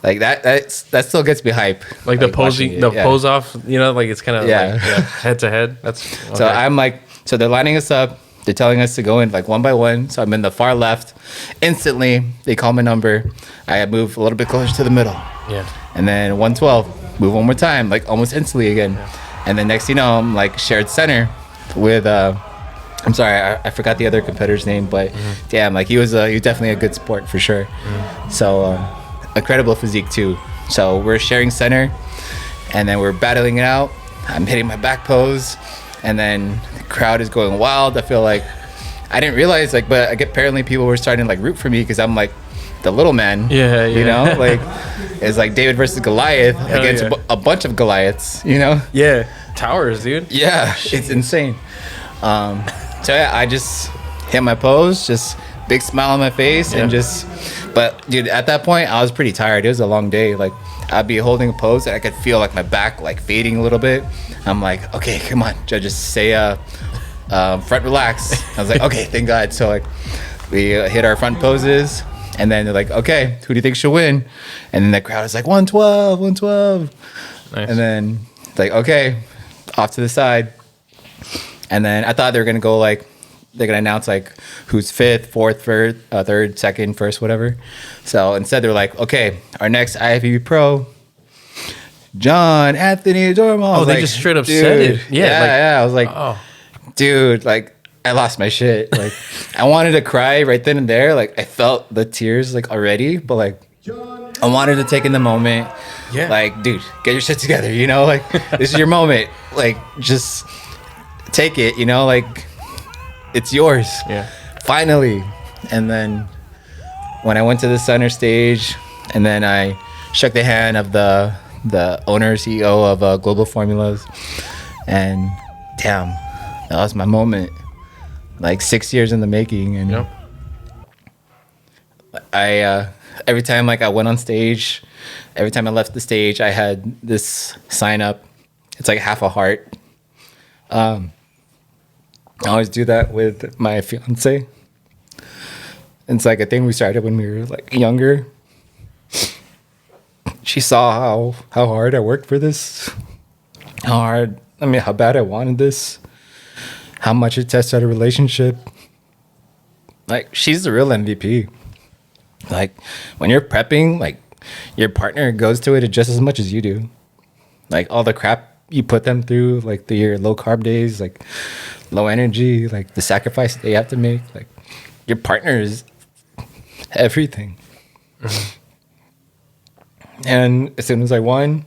Like that still gets me hype. Like the posing, watching it, the yeah. pose off, you know, like it's kind of Yeah. like head to head. That's So okay. I'm like, so they're lining us up. They're telling us to go in like one by one. So I'm in the far left. Instantly, they call my number. I move a little bit closer to the middle. Yeah. And then 112, move one more time, like almost instantly again. And then next thing you know, I'm like shared center with, I'm sorry, I forgot the other competitor's name, but damn, like he was definitely a good sport for sure. So incredible physique too. So we're sharing center, and then we're battling it out. I'm hitting my back pose, and then the crowd is going wild. I feel like I didn't realize, like, but apparently people were starting to like root for me because I'm like the little man. Yeah, You yeah. know, like it's like David versus Goliath against yeah. a bunch of Goliaths. You know. Yeah. Towers, dude. Yeah, it's insane. So yeah, I just hit my pose, just big smile on my face, and but dude, at that point, I was pretty tired. It was a long day. Like, I'd be holding a pose, and I could feel like my back like fading a little bit. I'm like, okay, come on, just say front relax. I was like, okay, thank God. So like, we hit our front poses, and then they're like, okay, who do you think should win? And then the crowd is like 112, 112, Nice. and then like, okay, off to the side. And then I thought they were gonna go like, they're gonna announce like who's fifth, fourth, third, second, first, whatever. So instead they're like, okay, our next IFBB Pro, John Anthony Doromal. Oh, they just straight up said it. Yeah, like- yeah. I was like, Oh. dude, like I lost my shit. Like I wanted to cry right then and there. Like I felt the tears like already, but like I wanted to take in the moment. Yeah. Like, dude, get your shit together. You know, like this is your moment. Like just take it. You know, like it's yours. Yeah. Finally. And then when I went to the center stage, and then I shook the hand of the owner, CEO of Global Formulas, and damn, that was my moment. Like 6 years in the making, and Yep. I every time like I went on stage, every time I left the stage, I had this sign up. It's like half a heart. I always do that with my fiance. It's like a thing we started when we were like younger. She saw how hard I worked for this, how bad I wanted this, how much it tested our relationship. Like, she's the real MVP. Like, when you're prepping, like, your partner goes to it just as much as you do. Like, all the crap you put them through, like your low carb days, like low energy, like the sacrifice they have to make. Like, your partner is everything. And as soon as I won,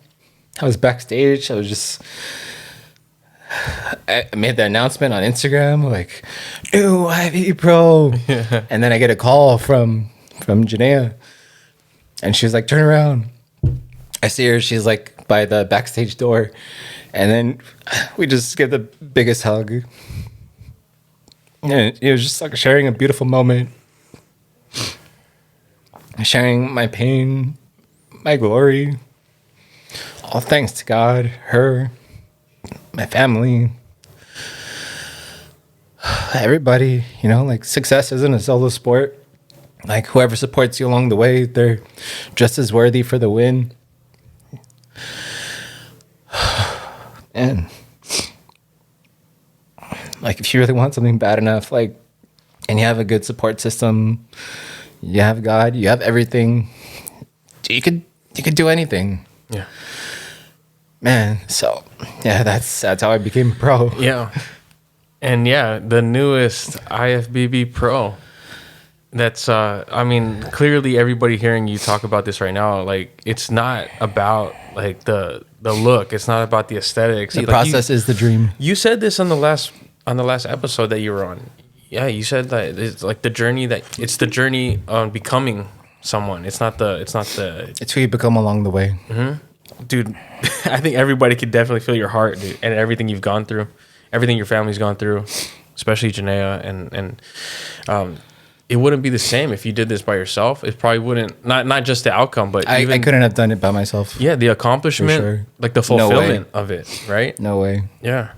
I was backstage. I made the announcement on Instagram, like, new IFBB Pro. And then I get a call from Janaea, and she was like, turn around. I see her, she's like by the backstage door, and then we just give the biggest hug. And it was just like sharing a beautiful moment, sharing my pain, my glory, all thanks to God, her, my family, everybody. You know, like, success isn't a solo sport. Like, whoever supports you along the way, they're just as worthy for the win. And like, if you really want something bad enough, like, and you have a good support system, you have God, you have everything, you could do anything. Yeah. Man, so yeah, that's how I became a pro. Yeah. And yeah, the newest IFBB Pro. That's I mean, clearly everybody hearing you talk about this right now, like, it's not about like the look, it's not about the aesthetics. The Like, process is the dream. You said this on the last episode that you were on. Yeah, you said that it's like the journey on becoming someone. It's It's who you become along the way. dude, I think everybody could definitely feel your heart, dude, and everything you've gone through, everything your family's gone through, especially Janaea, and it wouldn't be the same if you did this by yourself. It probably wouldn't, not just the outcome, but I even, couldn't have done it by myself. yeah, the accomplishment, For sure. like the No way. fulfillment of it, right? No way. Yeah.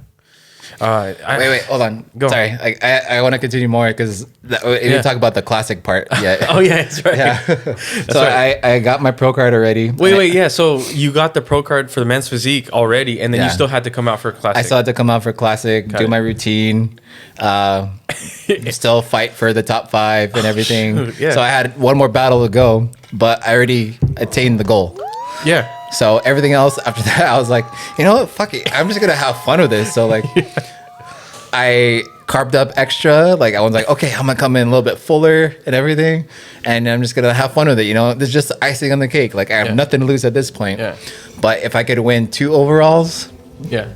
Wait, hold on. Go. Sorry, I want to continue more because we didn't talk about the classic part yet. Oh yeah, that's right. Yeah. So right. I got my pro card already. Wait, yeah. So you got the pro card for the men's physique already, and then you Yeah. still had to come out for classic. I still had to come out for classic, do my routine, still fight for the top 5 and everything. Shoot, yeah. So I had one more battle to go, but I already attained the goal. Yeah. So everything else after that, I was like, you know what, fuck it, I'm just gonna have fun with this. So like, I carved up extra. Like I was like, okay, I'm gonna come in a little bit fuller and everything, and I'm just gonna have fun with it. You know, there's just icing on the cake. Like I have nothing to lose at this point. Yeah. But if I could win 2 overalls, Yeah.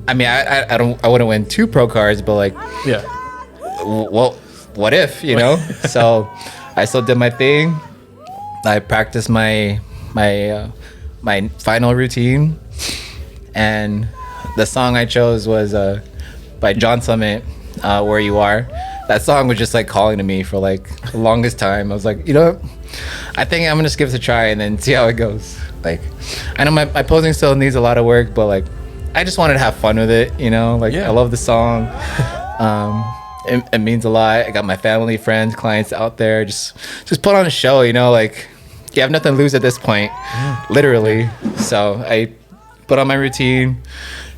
I mean, I wouldn't win 2 pro cards, but like, Yeah. well, what if, you know? So I still did my thing. I practiced my final routine, and the song I chose was by John Summit, Where You Are. That song was just like calling to me for like the longest time. I was like, you know what? I think I'm gonna just give this a try and then see how it goes. Like, I know my posing still needs a lot of work, but like, I just wanted to have fun with it, you know? Like, Yeah. I love the song. It means a lot. I got my family, friends, clients out there. Just put on a show, you know? Like, you have nothing to lose at this point, literally. So I put on my routine,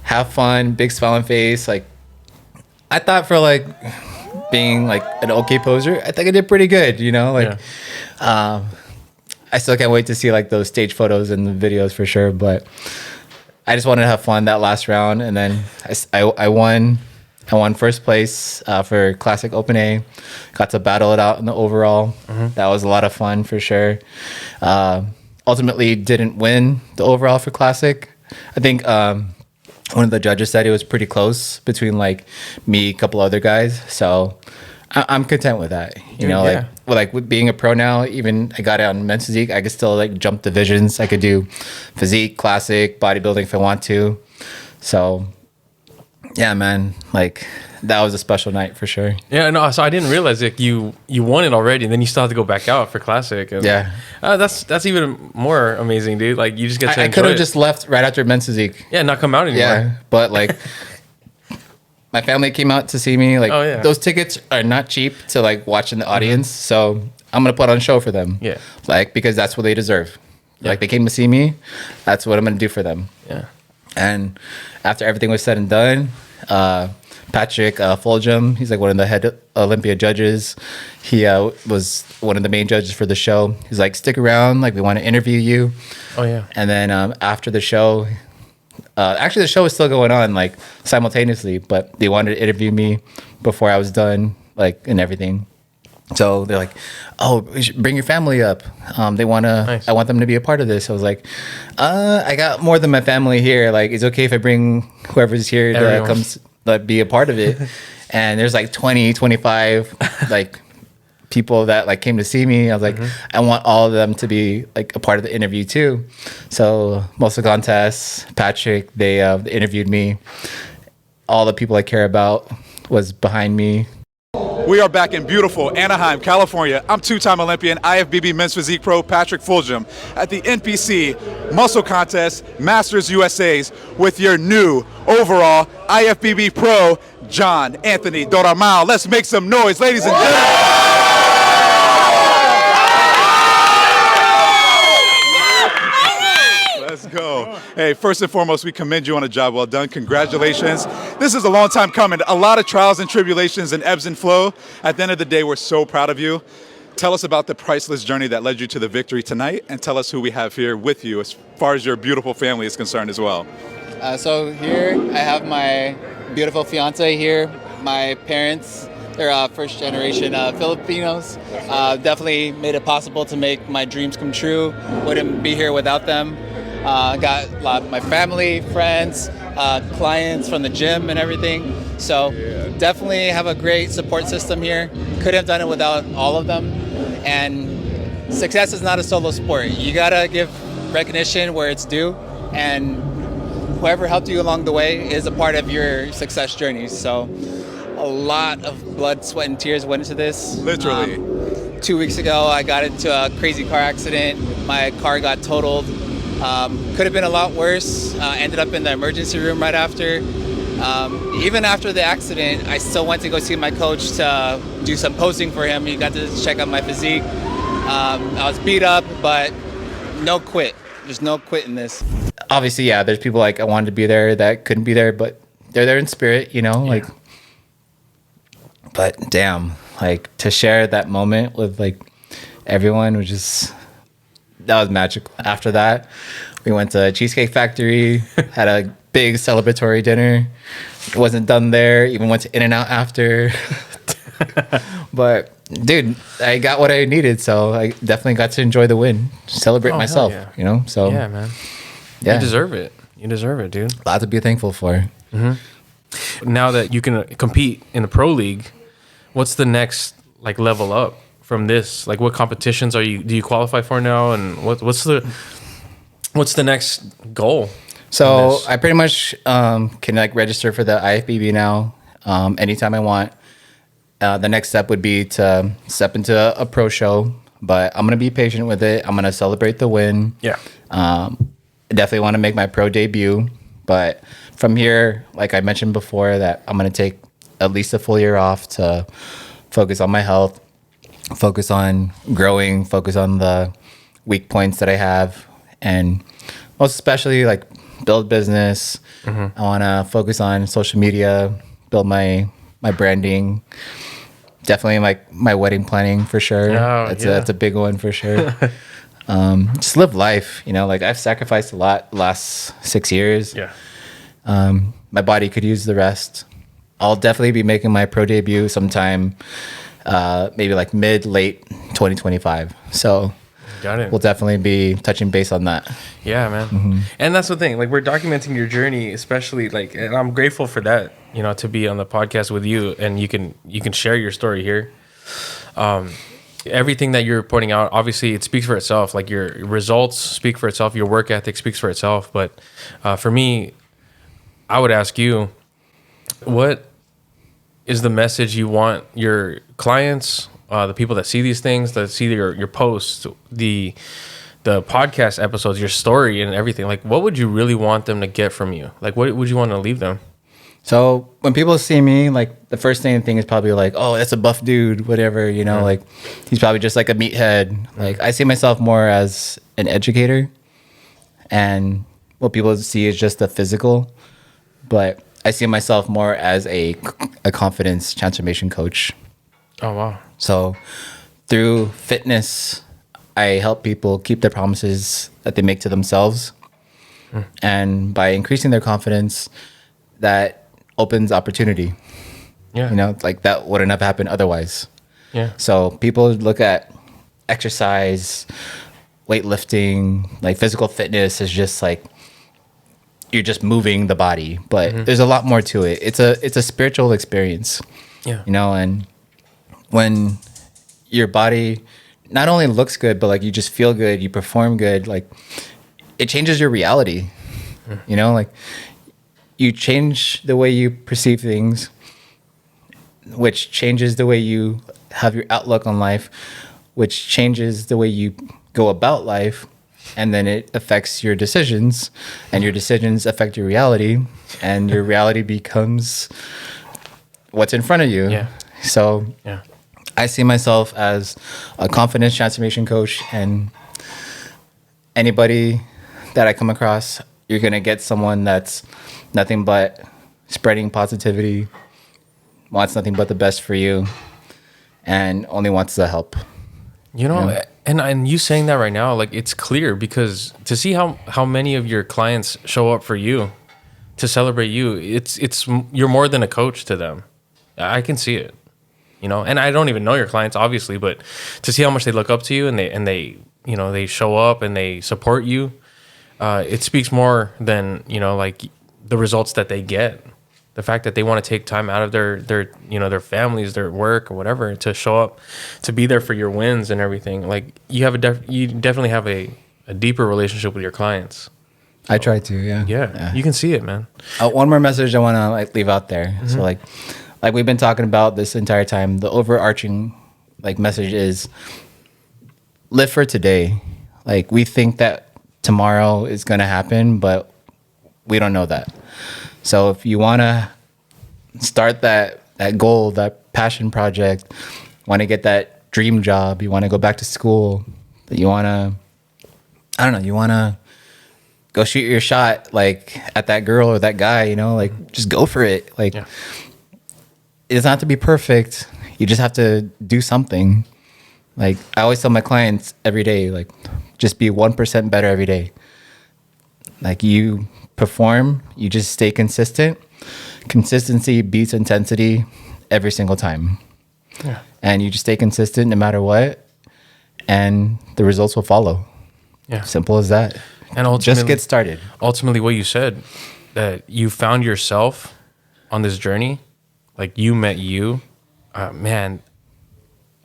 have fun, big smile on face. Like, I thought for like being like an okay poser, I think I did pretty good, you know? Like, I still can't wait to see like those stage photos and the videos for sure. But I just wanted to have fun that last round, and then I won. I won first place for Classic Open A. Got to battle it out in the overall. That was a lot of fun for sure. Ultimately, didn't win the overall for Classic. I think one of the judges said it was pretty close between like me, a couple other guys. So I'm content with that. You know, yeah. like with being a pro now, even I got it on men's physique, I could still like jump divisions. I could do physique, classic, bodybuilding if I want to. So yeah, man, like that was a special night for sure. Yeah, no. So I didn't realize like you won it already, and then you still have to go back out for classic. And, Yeah. That's even more amazing, dude. Like you just get to I enjoy could have it. just left right after men's physique. Yeah, not come out anymore. Yeah, but like my family came out to see me. Like Oh, yeah. those tickets are not cheap to like watch in the audience. So I'm gonna put on a show for them. Yeah. Like because that's what they deserve. Like they came to see me. That's what I'm gonna do for them. Yeah. And after everything was said and done, Patrick Fulgham, he's like one of the head Olympia judges. He was one of the main judges for the show. He's like, stick around, like we want to interview you. Oh yeah. And then after the show, actually the show was still going on like simultaneously, but they wanted to interview me before I was done, like and everything. So they're like, "Oh, we should bring your family up. They wanna. Nice. I want them to be a part of this." I was like, "I got more than my family here. Like, it's okay if I bring whoever's here to Everyone. come like be a part of it." And there's like 20, 25 like people that like came to see me. I was like, I want all of them to be like a part of the interview too. So most of the contests, Patrick, they interviewed me. All the people I care about was behind me. We are back in beautiful Anaheim, California. I'm two-time Olympian, IFBB Men's Physique Pro Patrick Fulgham at the NPC Muscle Contest Masters USA's with your new overall IFBB Pro, John Anthony Doromal. Let's make some noise, ladies and gentlemen. Let's go. Hey, first and foremost, we commend you on a job well done. Congratulations. This is a long time coming. A lot of trials and tribulations and ebbs and flow. At the end of the day, we're so proud of you. Tell us about the priceless journey that led you to the victory tonight, and tell us who we have here with you as far as your beautiful family is concerned as well. So here I have my beautiful fiance here, my parents. They're first generation Filipinos. Definitely made it possible to make my dreams come true. Wouldn't be here without them. Got a lot of my family, friends, clients from the gym and everything. So definitely have a great support system here. Couldn't have done it without all of them. And success is not a solo sport. You gotta give recognition where it's due, and whoever helped you along the way is a part of your success journey. So a lot of blood, sweat, and tears went into this. Literally. 2 weeks ago, I got into a crazy car accident. My car got totaled. Could have been a lot worse. Ended up in the emergency room right after. Even after the accident, I still went to go see my coach to do some posting for him. He got to check out my physique. I was beat up, but no quit. There's no quit in this. Obviously, yeah, there's people like I wanted to be there that couldn't be there, but they're there in spirit, you know, like. But damn, like to share that moment with like everyone was just, that was magical. After that, we went to Cheesecake Factory, had a big celebratory dinner. It wasn't done there. Even went to In-N-Out after. But dude, I got what I needed, so I definitely got to enjoy the win, celebrate myself. Yeah. You know, so Yeah, man. yeah, You deserve it. You deserve it, dude. a lot to be thankful for. Now that you can compete in the pro league, what's the next like level up from this? Like, what competitions do you qualify for now, and what's the next goal? So I pretty much can like register for the IFBB now anytime I want. The next step would be to step into a pro show, but I'm gonna be patient with it. I'm gonna celebrate the win. Yeah. I definitely want to make my pro debut, but from here, like I mentioned before, that I'm gonna take at least a full year off to focus on my health, focus on growing, focus on the weak points that I have, and most especially like build business. I want to focus on social media, build my branding. Definitely like my wedding planning for sure. Oh, That's a big one for sure. Just live life, you know, like I've sacrificed a lot the last 6 years. Yeah. My body could use the rest. I'll definitely be making my pro debut sometime, maybe like late 2025. So Got it. we'll definitely be touching base on that. Yeah, man. And that's the thing. Like, we're documenting your journey, especially like, and I'm grateful for that. You know, to be on the podcast with you, and you can share your story here. Everything that you're pointing out, obviously, it speaks for itself. Like, your results speak for itself. Your work ethic speaks for itself. But for me, I would ask you, what is the message you want your clients, the people that see these things, that see your posts, the podcast episodes, your story and everything? Like, what would you really want them to get from you? Like, what would you want to leave them? So when people see me, like the first thing they think is probably like, oh, that's a buff dude, whatever, you know, like he's probably just like a meathead. Like I see myself more as an educator, and what people see is just the physical, but I see myself more as a confidence transformation coach. Oh, wow. So through fitness, I help people keep their promises that they make to themselves. And by increasing their confidence, that opens opportunity. Yeah. You know, like that wouldn't have happened otherwise. Yeah. So people look at exercise, weightlifting, like physical fitness is just like you're just moving the body, but there's a lot more to it. It's a spiritual experience. Yeah. You know, and when your body not only looks good, but like you just feel good, you perform good, like it changes your reality. You know, like you change the way you perceive things, which changes the way you have your outlook on life, which changes the way you go about life, and then it affects your decisions, and your decisions affect your reality, and your reality becomes what's in front of you. Yeah. So Yeah. I see myself as a confidence transformation coach, and anybody that I come across, you're going to get someone that's nothing but spreading positivity, wants nothing but the best for you, and only wants to help. You know, and you saying that right now, like, it's clear, because to see how many of your clients show up for you to celebrate you, it's you're more than a coach to them. I can see it, you know, and I don't even know your clients, obviously, but to see how much they look up to you, and they you know, they show up and they support you, it speaks more than, you know, like the results that they get. The fact that they want to take time out of their you know, their families, their work or whatever, to show up, to be there for your wins and everything. Like, you have you definitely have a deeper relationship with your clients. I try to, yeah. Yeah, you can see it, man. One more message I want to like leave out there. So like we've been talking about this entire time, the overarching like message is live for today. Like, we think that tomorrow is going to happen, but we don't know that. So if you want to start that goal, that passion project, want to get that dream job, you want to go back to school, you want to, I don't know, you want to go shoot your shot like at that girl or that guy, you know, like just go for it. Like it doesn't have to be perfect. You just have to do something. Like I always tell my clients every day, like just be 1% better every day. Like you perform, you just stay consistent. Consistency beats intensity every single time. Yeah. And you just stay consistent no matter what, and the results will follow. Yeah. Simple as that. And ultimately, just get started. Ultimately, what you said, that you found yourself on this journey, like you met you, man,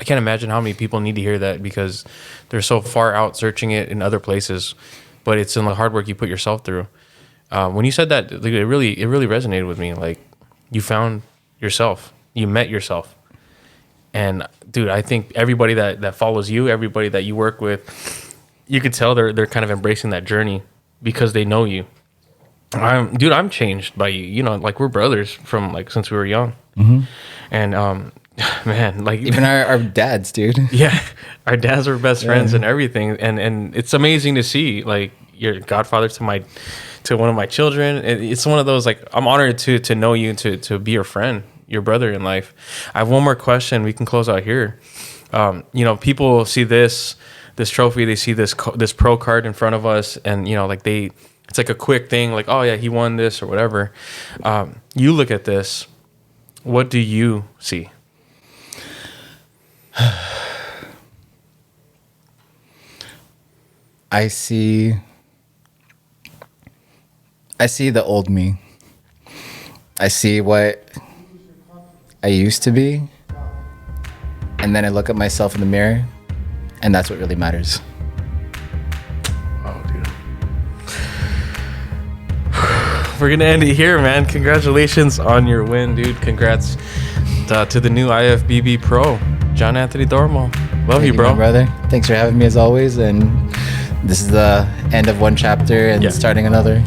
I can't imagine how many people need to hear that, because they're so far out searching it in other places, but it's in the hard work you put yourself through. When you said that, it really resonated with me. Like you found yourself, you met yourself. And dude, I think everybody that follows you, everybody that you work with, you could tell they're kind of embracing that journey because they know you. I'm changed by you. You know, like we're brothers from like since we were young. Mm-hmm. And man, like even our dads, dude. Yeah, our dads were best friends and everything. And it's amazing to see like you're godfather to one of my children. It's one of those, like, I'm honored to know you, to be your friend, your brother in life. I have one more question. We can close out here. You know, people see this trophy, they see this pro card in front of us, and you know, like it's like a quick thing, like, oh yeah, he won this or whatever. You look at this, what do you see? I see the old me. I see what I used to be, and then I look at myself in the mirror, and that's what really matters. Oh, dude. We're gonna end it here, man. Congratulations on your win, dude. Congrats to the new IFBB Pro, John Anthony Doromal. Love you, bro. My brother. Thanks for having me as always, and this is the end of one chapter and starting another.